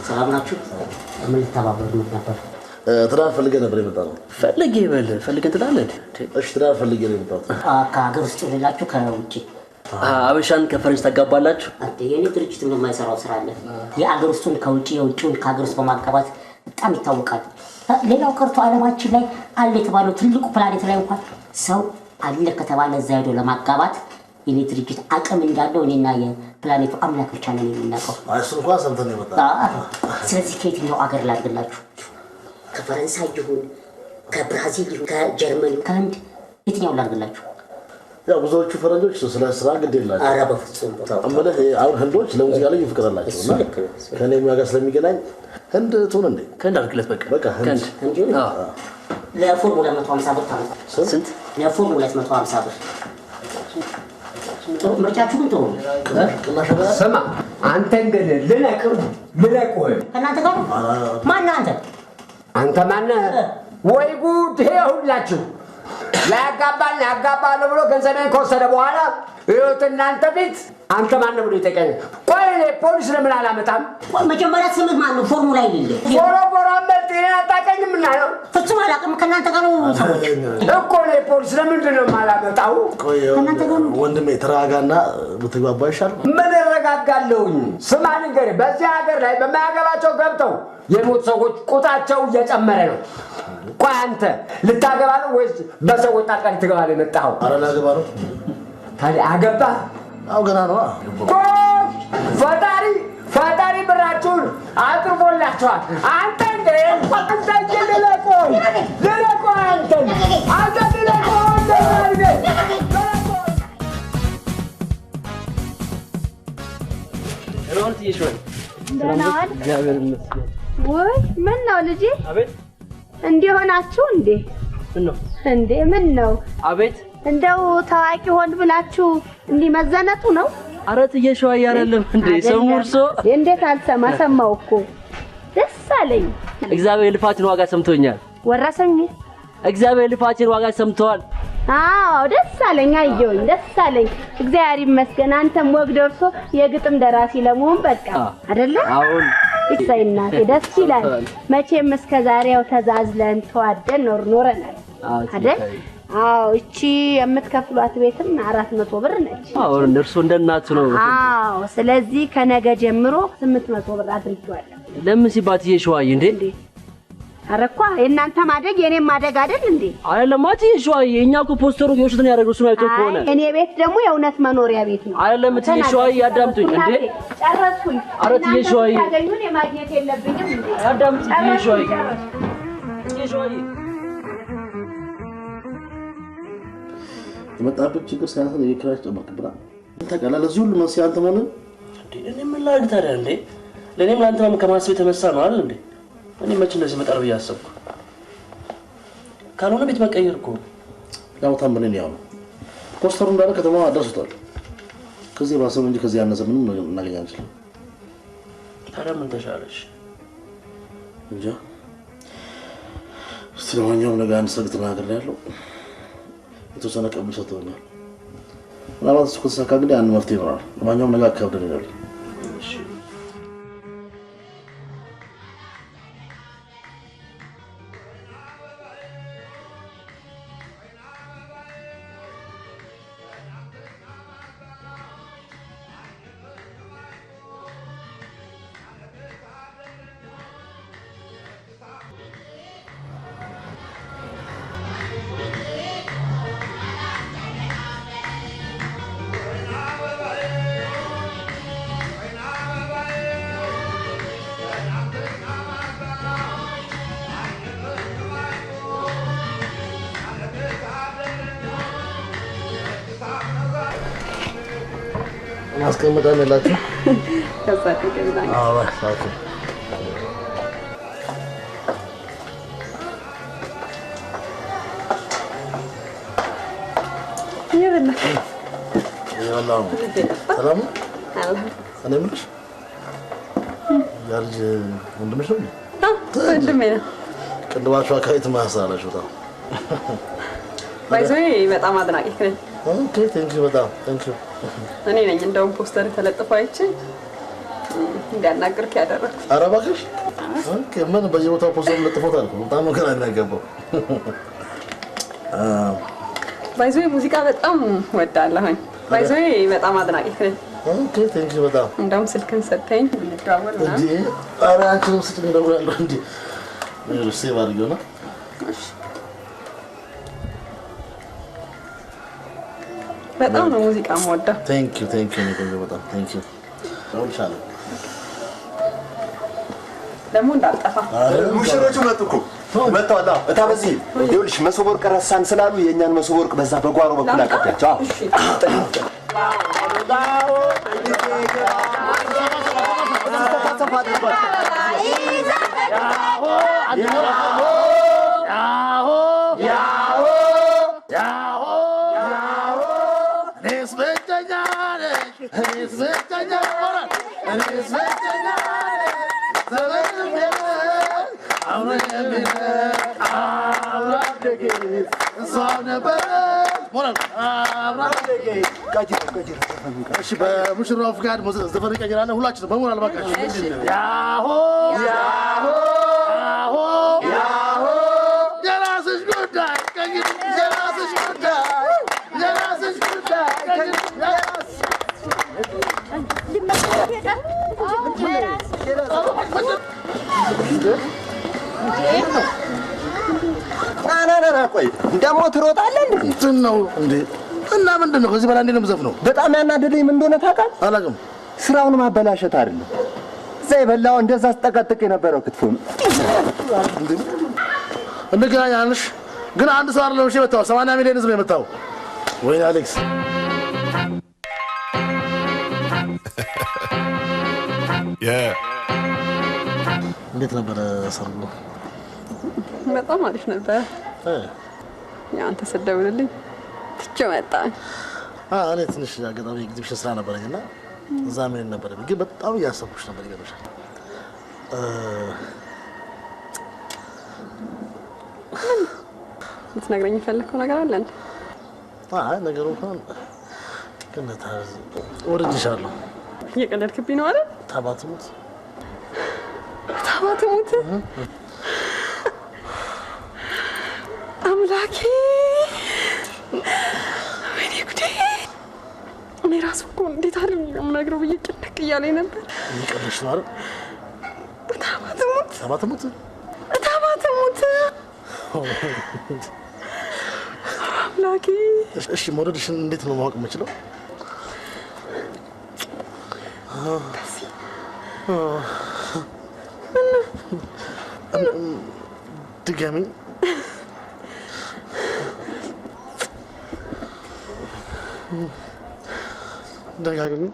ሰላም ናችሁ? ምን ልተባበሩ ነበር? ትዳር ፈልገህ ነበር የመጣው? ፈልገን ትላለህ? እሺ ትዳር ፈልገህ ነው የመጣው? ከሀገር ውስጥ ሌላችሁ ከውጭ አበሻን ከፈረንጅ ታጋባላችሁ? የኔ ድርጅት እንደማይሰራው ስራ አለ። የአገር ውስጡን ከውጭ የውጭውን ከሀገር ውስጥ በማጋባት በጣም ይታወቃል። ሌላው ቀርቶ ዓለማችን ላይ አለ የተባለው ትልቁ ፕላኔት ላይ እንኳን ሰው አለ ከተባለ እዛ ሄዶ ለማጋባት የኔ ድርጅት አቅም እንዳለው እኔና የፕላኔቱ አምላክ ብቻ ነን የምናውቀው። እሱ እንኳን ሰምተን ነው የመጣው። ስለዚህ ከየትኛው አገር ላድርግላችሁ? ከፈረንሳይ ይሁን ከብራዚል ይሁን ከጀርመን ከህንድ የትኛው ላድርግላችሁ? ያው ብዙዎቹ ፈረንጆች ስለ ስራ ግድ የላቸው። ኧረ በፍጹም አመለህ አሁን ህንዶች ለሙዚቃ ላይ ይፍቅራላቸው እና ከኔ ሙያ ጋር ስለሚገናኝ ህንድ ትሁን እንዴ? ከህንድ አድርግለት በቃ ህንድ። ለፎርሙላ 250 ብር ታመጣ። ስንት? ለፎርሙላ 250 ብር። ምርጫችሁ ግን ተው። ስማ አንተ እንግዲህ ልነቅህ ከእናንተ ጋር ማነህ አንተ? አንተ ማነህ? ወይ ጉድ! ይኸውላችሁ ላያጋባለሁ ብሎ ገንዘቤን ከወሰደ በኋላ ይኸውት እናንተ ቤት አንተ ማነህ ብሎ ይጠይቀኝ። ቆይ እኔ ፖሊስ ለምን አላመጣም? መጀመሪያ ስምህ ማነው? ፎርሙላ ይልል ፎሮፎሮ አመልጥ አታውቀኝም እና ነው ፍጹም አላውቅም። ከእናንተ ጋር ነው እኮ እኔ ፖሊስ ለምንድን ነው የማላመጣው? ወንድሜ ተረጋጋና ብትግባባ ይሻላል። ምን እረጋጋለሁኝ? ስማ ንገረኝ፣ በዚህ ሀገር ላይ በማያገባቸው ገብተው የሞት ሰዎች ቁጥራቸው እየጨመረ ነው። ቆይ አንተ ልታገባ ነው ወይስ በሰዎች ጣልቃ ልትገባ ነው የመጣኸው? ኧረ ላገባ ነው። ታዲያ አገባህ? አዎ ገና ነው። ፈጣሪ ብራችሁን አጥርፎላችኋል። አንተ እንደ አንተ ልለቆይ አንተ እግዚአብሔር ይመስገን። ወይ ምን ነው ልጄ? አቤት። እንዲሆናችሁ እንዴ? ምን ነው? አቤት። እንደው ታዋቂ ሆን ብላችሁ እንዲመዘነቱ ነው? ኧረ እትዬ ሸዋዬ አይደለም እንዴ? ሰሙርሶ እንዴት አልሰማ? ሰማው እኮ ደስ አለኝ። እግዚአብሔር ልፋችን ዋጋ ሰምቶኛል። ወረሰኝ። እግዚአብሔር ልፋችን ዋጋ ሰምተዋል። አዎ ደስ አለኝ። አየሁኝ፣ ደስ አለኝ። እግዚአብሔር ይመስገን። አንተም ወግ ደርሶ የግጥም ደራሲ ለመሆን በቃ አይደለ? አሁን እሰይ እናቴ ደስ ይላል። መቼም እስከ ዛሬው ተዛዝለን ተዋደን ኖረናል አይደል? አዎ እቺ የምትከፍሏት ቤትም 400 ብር ነች። አዎ እርሱ እንደናቱ ነው። አዎ ስለዚህ ከነገ ጀምሮ 800 ብር አድርጌዋለሁ። ለምን ሲባል እትዬ ሸዋዬ እንዴ? ኧረ እኮ የእናንተ ማደግ የኔም ማደግ አይደል እንዴ? አይደለም እትዬ ሸዋዬ፣ እኛ እኮ ፖስተሩ የውሸት ነው ያደረገው። እሱን አይቶ ከሆነ እኔ ቤት ደግሞ የእውነት መኖሪያ ቤት ነው። አይደለም እትዬ ሸዋዬ፣ አዳምጡኝ እንዴ። ጨረስኩኝ። ኧረ እትዬ ሸዋዬ ታገኙን የማግኘት የለብኝም እንዴ? አዳምጡኝ እትዬ ሸዋዬ። እትዬ ሸዋዬ የመጣበት ችግር ሳይሆን የኪራይ ጨመርክብራ። ታውቃለህ ለዚህ ሁሉ መንስኤ አንተ መሆንን እንዴ? እኔ ምን ላድርግ ታዲያ እንዴ? ለኔም ላንተም ከማሰብ የተነሳ ነው አይደል እንዴ? እኔ መች እንደዚህ መጣር ብዬ አሰብኩ። ካልሆነ ቤት መቀየር እኮ ያው ታምነን ያው ፖስተሩ እንዳለ ከተማው አደረሱታል። ከዚህ ባሰብ እንጂ ከዚህ ያነሰ ምንም እናገኝ አንችልም። ታዲያ ምን ተሻለሽ? እንጃ። እስቲ ለማንኛውም ነገ አንድ ሰው ተናገር ያለው የተወሰነ ቀን ሰጥቶኛል። ምናልባት እሱ ከተሳካ እንግዲህ አንድ መፍትሄ ይኖራል። ለማንኛውም ነገ አካብደን ይላል። እሺ ማስቀመጣን ያላችሁ ከዛ ከገዛ አዎ ሳውት ይበላ ይኸውልህ ሰላም እኔ የምልሽ ያልጅ ወንድምሽ ነው ወንድሜ ነው ቅንድባችሁ አካባቢ ትማሳለሽ በጣም ባይዘይ በጣም አድናቂክ ነኝ ኦኬ ቴንኪው በጣም ቴንኪው እኔ ነኝ እንደውም ፖስተር ተለጥፎ አይቼ እንዲያናግርክ ያደረኩት ኧረ እባክሽ ኦኬ ምን በየቦታው ፖስተር ለጥፎታል በጣም ነው ገና የሚያገባው ባይዘይ ሙዚቃ በጣም ወዳለሁኝ ባይዘይ በጣም አድናቂክ ነኝ ኦኬ ቴንኪው በጣም እንደውም ስልክን ሰጠኝ እንደዋወል ነው እንዴ ኧረ አንቺንም ስልክ እንደውላለሁ እንዴ ነው ሴቭ አድርጊው ነው እሺ በጣም ነው ሙዚቃ የምወደው ቴንኪው ነው በጣም ቴንኪው አውልሻለሁ ደግሞ እንዳልጠፋ ሙሽሮቹ መጡ እኮ መጥተዋል እታ በዚህ ይኸውልሽ መሶበ ወርቅ ረሳን ስላሉ የእኛን መሶበ ወርቅ በዛ በጓሮ በኩል አቀዳቸው እሺ በሙሽራው ፍቃድ ዘፈን ቀይራለሁ ሁላችንም በሞራል ባካችሁ ያሆ ያሆ ያሆ ያሆ የራስሽ ጉዳይ የራስሽ ጉዳይ የራስሽ ጉዳይ ና ቆይ ደግሞ ትሮጣለህ እንዴ እንትን ነው እንዴ እና ምንድን ነው ከዚህ በላይ እንዴት ነው የምዘፍነው በጣም ያናደደኝ ምን እንደሆነ ታውቃለህ አላውቅም ስራውን ማበላሸት አይደለም እዛ የበላው እንደዛ ስጠቀጥቅ የነበረው ክትፎ ነው እንገናኛለሽ ግን አንድ ሰው አይደለም እሺ የመታው 80 ሚሊዮን ህዝብ የመታው ወይኔ አሌክስ እንዴት ነበር ሰርጉ በጣም አሪፍ ነበር አንተ ስትደውልልኝ ትቼው መጣሁ እኔ ትንሽ አጋጣሚ ኤግዚቢሽን ስራ ነበረኝና እዛ ምን ነበር ግን በጣም እያሰብኩሽ ነበር ይገርምሻል ልትነግረኝ የፈለከው ነገር አለ እንዴ አይ ነገሩ እንኳን ከነታ ወርጅሻለሁ እየቀለድክብኝ ነው አይደል ታባትሙት አምላኬ ወይኔ ጉዴ እኔ ራሱ እኮ እንዴት አይደል የምነግረው ብዬ ጭንቅ እያለኝ ነበር እየቀለድሽ ነው አይደል ታባትሙት አምላኬ እሺ መውደድሽን እንዴት ነው ማወቅ የምችለው ድጋሚ ደጋግሚ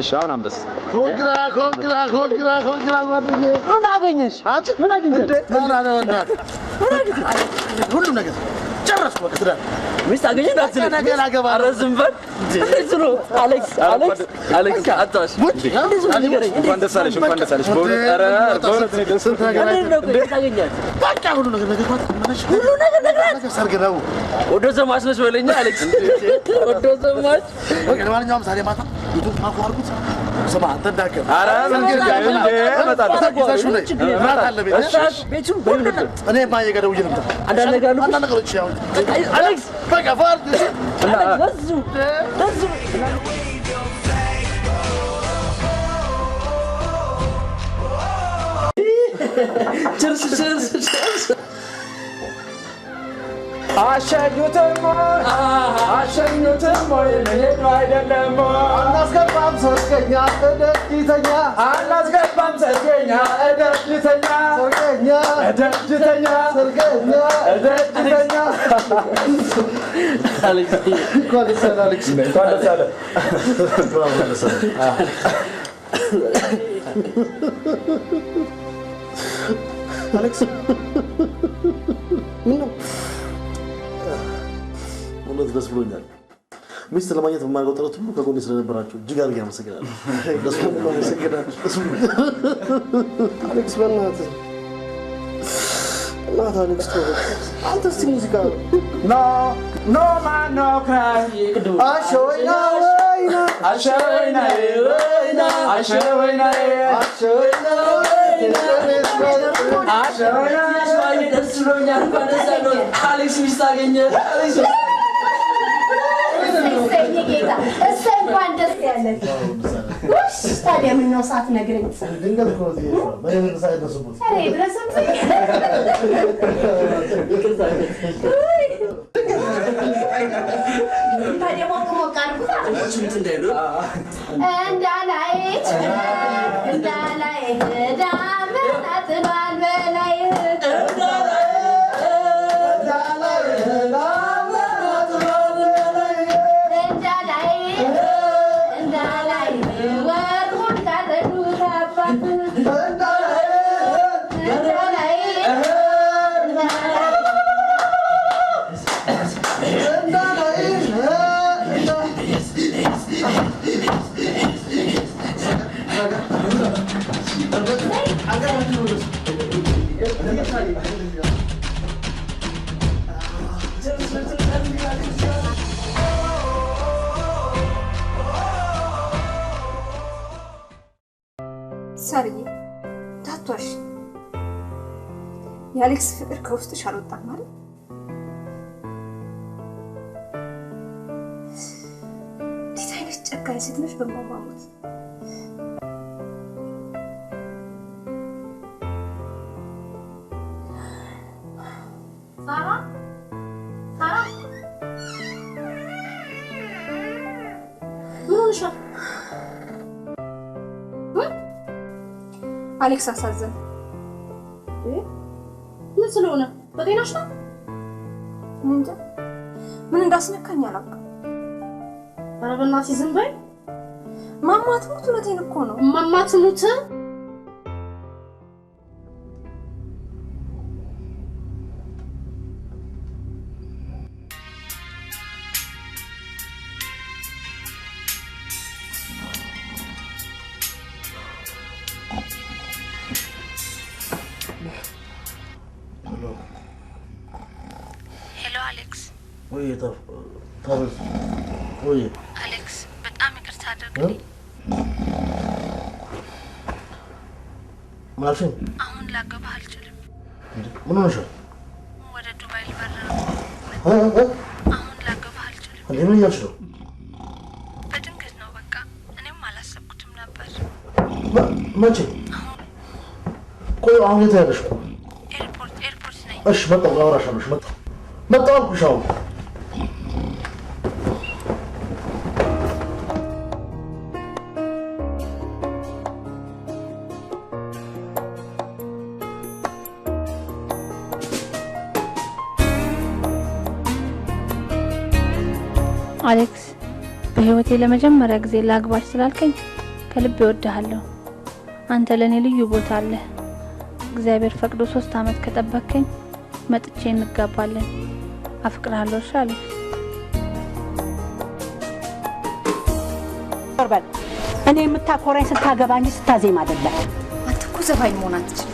እሺ አሁን አንበስ ኮንግራ ጓደኛዬ ምን አገኘሽ አንቺ ምን አገኘሽ ሁሉም ነገር ጨረስኩ በቃ ትዳር ሚስት አገኘህ አትልም ነገር አገባ ኧረ ዝም በል እንዴት ነው አሌክስ አጣሽ እንኳን ደስ አለሽ በእውነት ኧረ በእውነት ነው ደስ ታገኛት በቃ ሁሉ ነገር ነገርኳት ሁሉ ነገር ሰርግ ነው ወደ ዘማች ነሽ በለኛ አሌክስ ወደ ዘማች በቃ ለማንኛውም ዛሬ ማታ ዩቱብ አቋርጡት። ስማ አንተ እንዳከር ኧረ ምን ግድ እንደ እመጣለሁ። ተግዛሽ ነኝ ራት አለ ቤት ቤቱ በምን እኔ ማየ ጋር ደውዬ ልምጣ። አንዳንድ ነገር አሉ። አንዳንድ ነገሮች ያው አሌክስ በቃ ፋርድ ለዙ ቸርስ አሸኙትም ልሄዱ አይደለም አናስገባም ሰርገኛ እደጅተኛ አናስገባም ሰርገኛ እደጅተኛ ሰርገኛ እደጅተኛ ሰርገኛ እደጅተኛ አሌክስ እንኳን ደስ ያለህ አሌክስ እንኳን ደስ ያለህ አሌክስ ምን ነው እውነት ደስ ብሎኛል። ሚስት ለማግኘት በማድረገው ጥረት ሁሉ ከጎኔ ስለነበራችሁ እጅግ አድርጌ አመሰግናለሁ። ደስ ብሎኛል። አሌክስ በእናትህ አሌክስ አንተ እስቲ ሙዚቃ ኖ ማን ኖ ክራይ አሸወይና ወይና አሸወይና ወይና አሸወይና አሸወይና አሸወይና ደስ ብሎኛል። እንኳን ደስ ያለው አሌክስ ሚስት አገኘ። እሰይ እንኳን ደስ ያለህ። ውሽ ታዲያ ምነው ሳትነግረኝ? ድንገት እኮ እዚህ በደንብ ሳይደርሱበት ኧረ ይድረስም። ታዲያ ሞቅ ሞቅ አድርጉት እንዳላይች እንዳላይህ ዳመና ጥሏል በላይህ ሳርዬ ታቷሽ የአሌክስ ፍቅር ከውስጥሽ አልወጣም ማለት እንዴት አይነት ጨካኝ ሴት ነሽ በማማሙት ሳራ ሳራ ምን ሆነሻል? አሌክስ አሳዘን ምን ስለሆነ በጤናሽ ነው? እንጃ ምን እንዳስነካኝ አላውቅም። ኧረ በእናትሽ ዝም በይ። ማማ ትሙት፣ እውነቴን እኮ ነው። ማማ ትሙት ወይ ታበዝ ወይ አሌክስ በጣም ይቅርታ አድርግልኝ። ማለትም አሁን ላገባህ አልችልም። ምን ሆነሻል? ወደ ዱባይ ልበር ነው። አሁን ላገባህ አልችልም። እንዴ ምን እያልሽ ነው? በድንገት ነው በቃ። እኔም አላሰብኩትም ነበር። መቼ? ቆይ አሁን የት ያለሽ? ኤርፖርት ነኝ። እሺ መጣሁ፣ አወራሻለሁ። መጣሁ አልኩሽ አሁን። አሌክስ በህይወቴ ለመጀመሪያ ጊዜ ላግባሽ ስላልከኝ ከልብ እወድሃለሁ። አንተ ለኔ ልዩ ቦታ አለ። እግዚአብሔር ፈቅዶ 3 አመት ከጠበከኝ መጥቼ እንጋባለን። አፍቅርሃለሁ። እሺ አሌክስ? ወርበል እኔ የምታኮራኝ ስታገባ እንጂ ስታዜም አይደለም። አንተ እኮ ዘፋኝ መሆን አትችልም።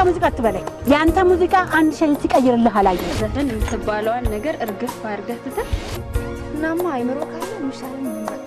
ሙዚቃ አትበለኝ። የአንተ ሙዚቃ አንድ ሸይ ሲቀይርልህ አላየሁም። ዘፈን የምትባለዋን ነገር እርግፍ አድርገህ ትተህ እናማ አይምሮ ካለ ምሳሌ መምረጥ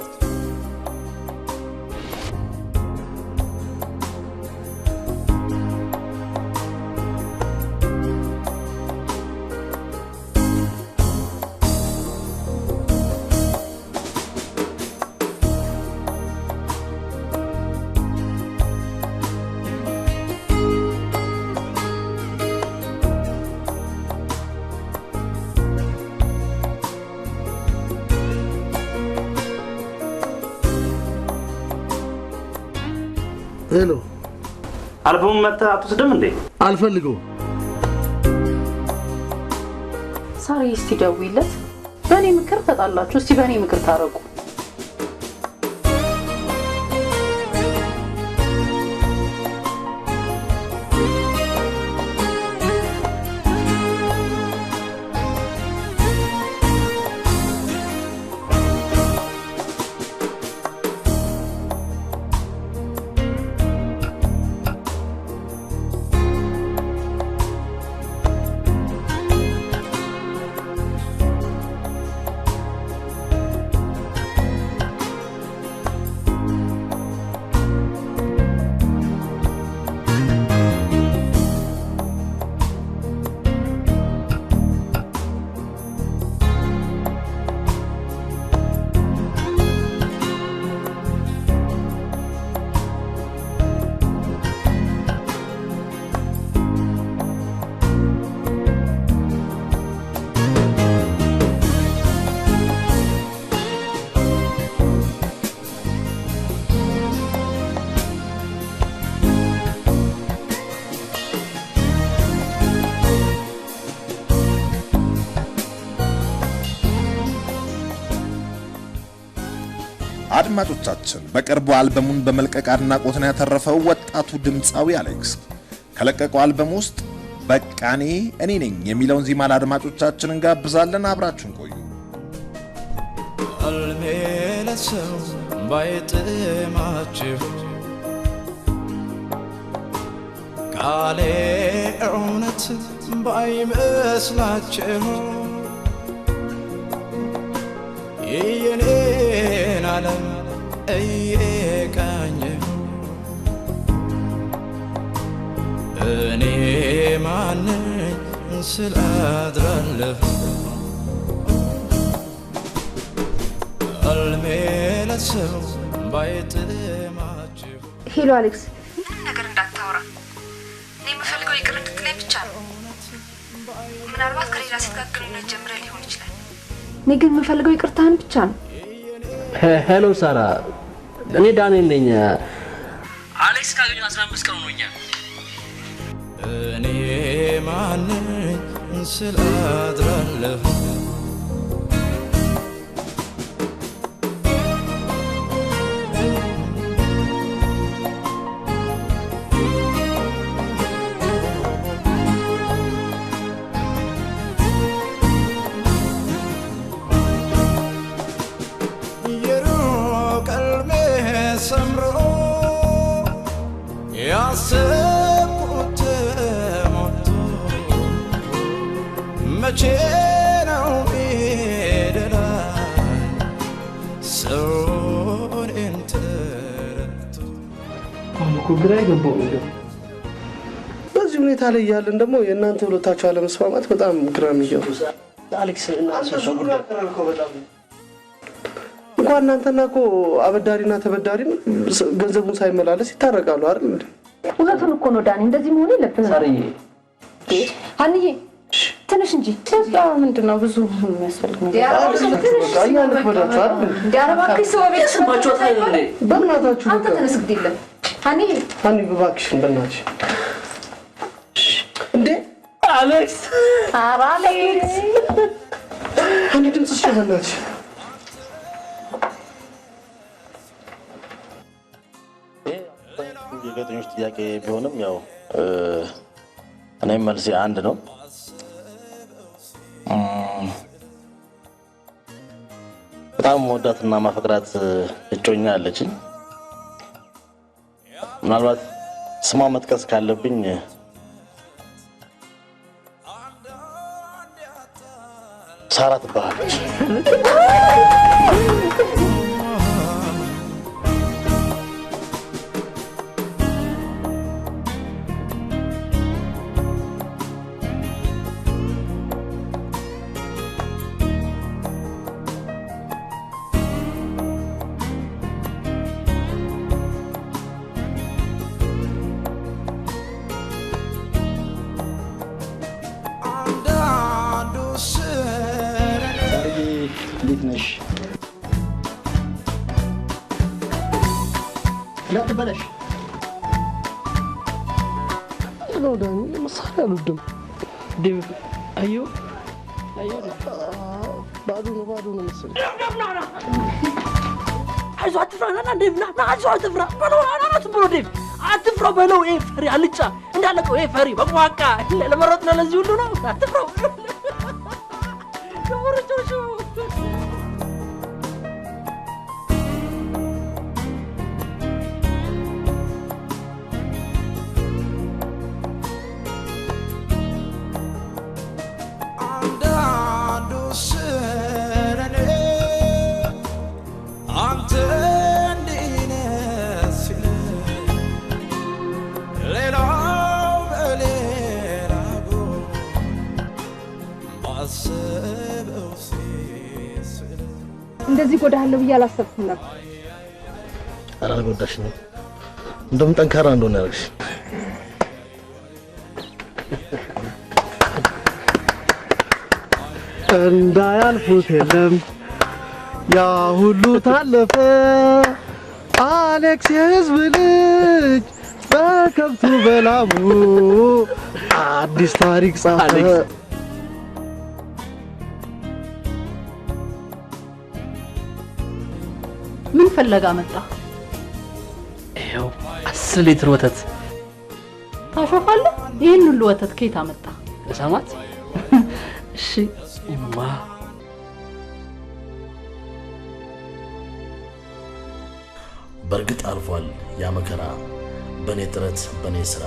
ሄሎ አልበሙን መተህ አትወስድም እንዴ? አልፈልገውም። ሳሪ እስቲ ደውይለት። በእኔ ምክር ተጣላችሁ፣ እስቲ በእኔ ምክር ታረቁ። አድማጮቻችን በቅርቡ አልበሙን በመልቀቅ አድናቆትን ያተረፈው ወጣቱ ድምፃዊ አሌክስ ከለቀቀው አልበም ውስጥ በቃኔ እኔ ነኝ የሚለውን ዜማ ለአድማጮቻችን እንጋብዛለን። አብራችሁን ቆዩ። አልሜ ለሰው ባይጥማችሁ ቃሌ እውነት ባይመስላችሁ የኔን ዓለም እየቃኘሁ እኔ ማነኝ ስላድራለሁ አልሜ ለሰው ባይጥማችሁ። ሄሎ አሌክስ፣ ምንም ነገር እንዳታወራ። እኔ የምፈልገው ይቅር እንድትለኝ ብቻ ነው። ምናልባት ከሌላ ሴት ጋር ግንኙነት ጀምረህ ሊሆን ይችላል። እኔ ግን የምፈልገው ይቅርታህን ብቻ ነው። ሄሎ ሳራ፣ እኔ ዳንኤል ነኝ። አሌክስ ካገኘሁ 15 ቀን ሆኖኛል። እኔ ማነኝ ስላድራለሁ ያሰብኩት ሞቶ መቼ ነው ሜደላ ሰውን እንተረቶ ግራ የገባው ነገር በዚህ ሁኔታ ላይ ያለን ደግሞ የእናንተ ሁለታችሁ አለመስማማት በጣም ግራ የሚገባው አሌክስ እና ሰው በጣም እንኳን እናንተና እኮ አበዳሪና ተበዳሪም ገንዘቡን ሳይመላለስ ይታረቃሉ አይደል እንዴ? እውነቱን እኮ ነው ዳኒ፣ እንደዚህ መሆን የለብንም። ሳርዬ አንዬ ትንሽ እንጂ ስለዚህ ምንድነው ብዙ የሚያስፈልግ ነገር ዲያረባክሽ ሰው ቤት ሰማቾታ እንዴ? በእናታችሁ አንተ ተነስ ግድ የለም አንዬ እባክሽ በእናትሽ እንዴ አሌክስ አሌክስ አንዴ ድምፅሽ በእናትሽ የጋዜጠኞች ጥያቄ ቢሆንም ያው እኔም መልሴ አንድ ነው። በጣም ወዳትና ማፈቅራት እጮኛ አለችኝ። ምናልባት ስሟ መጥቀስ ካለብኝ ሳራ ትባላለች። እንዴት ነሽ? እንዳትበለሽ ነው ዳኒ መሳሪያ አልወድም። ዴቭ አዩ ባዶ ነው መሰለኝ። አይዞህ አትፍራ ና ዴቭ ና አይዞህ አትፍራ በለው አትፍራ ዴቭ አትፍራ በለው ይሄ ፈሪ አልጫ እንዳለቀው ይሄ ፈሪ በቋቃ ለመረጥ ነው ለዚህ ሁሉ ነው አትፍራ ከወረጆቹ እንደዚህ ጎዳለሁ ብዬ አላሰብኩም ነበር። አላልጎዳሽ ነው እንደውም ጠንካራ እንደሆነ ያደርግሽ። እንዳያልፉት የለም ያ ሁሉ ታለፈ አሌክስ የህዝብ ልጅ በከብቱ በላቡ አዲስ ታሪክ ጻፈ። ምን ፈለጋ መጣ? ይኸው 10 ሊትር ወተት ታሾፋለህ? ይህን ሁሉ ወተት ከየት አመጣ? ለሳማት እሺ ማ በርግጥ አልፏል ያ መከራ በኔ ጥረት በኔ ስራ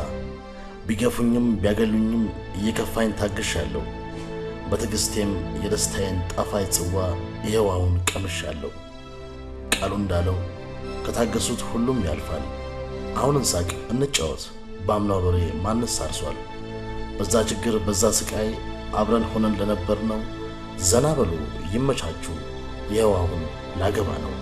ቢገፉኝም ቢያገሉኝም እየከፋኝ ታግሻለሁ በትዕግስቴም የደስታዬን ጣፋጭ ጽዋ ይኸው አሁን ቀምሻለሁ ቃሉ እንዳለው ከታገሱት ሁሉም ያልፋል አሁን እንሳቅ እንጫወት ባምናው በሬ ማንስ አርሷል በዛ ችግር በዛ ስቃይ አብረን ሆነን ለነበርነው ዘና በሉ ይመቻቹ ይኸው አሁን ላገባ ነው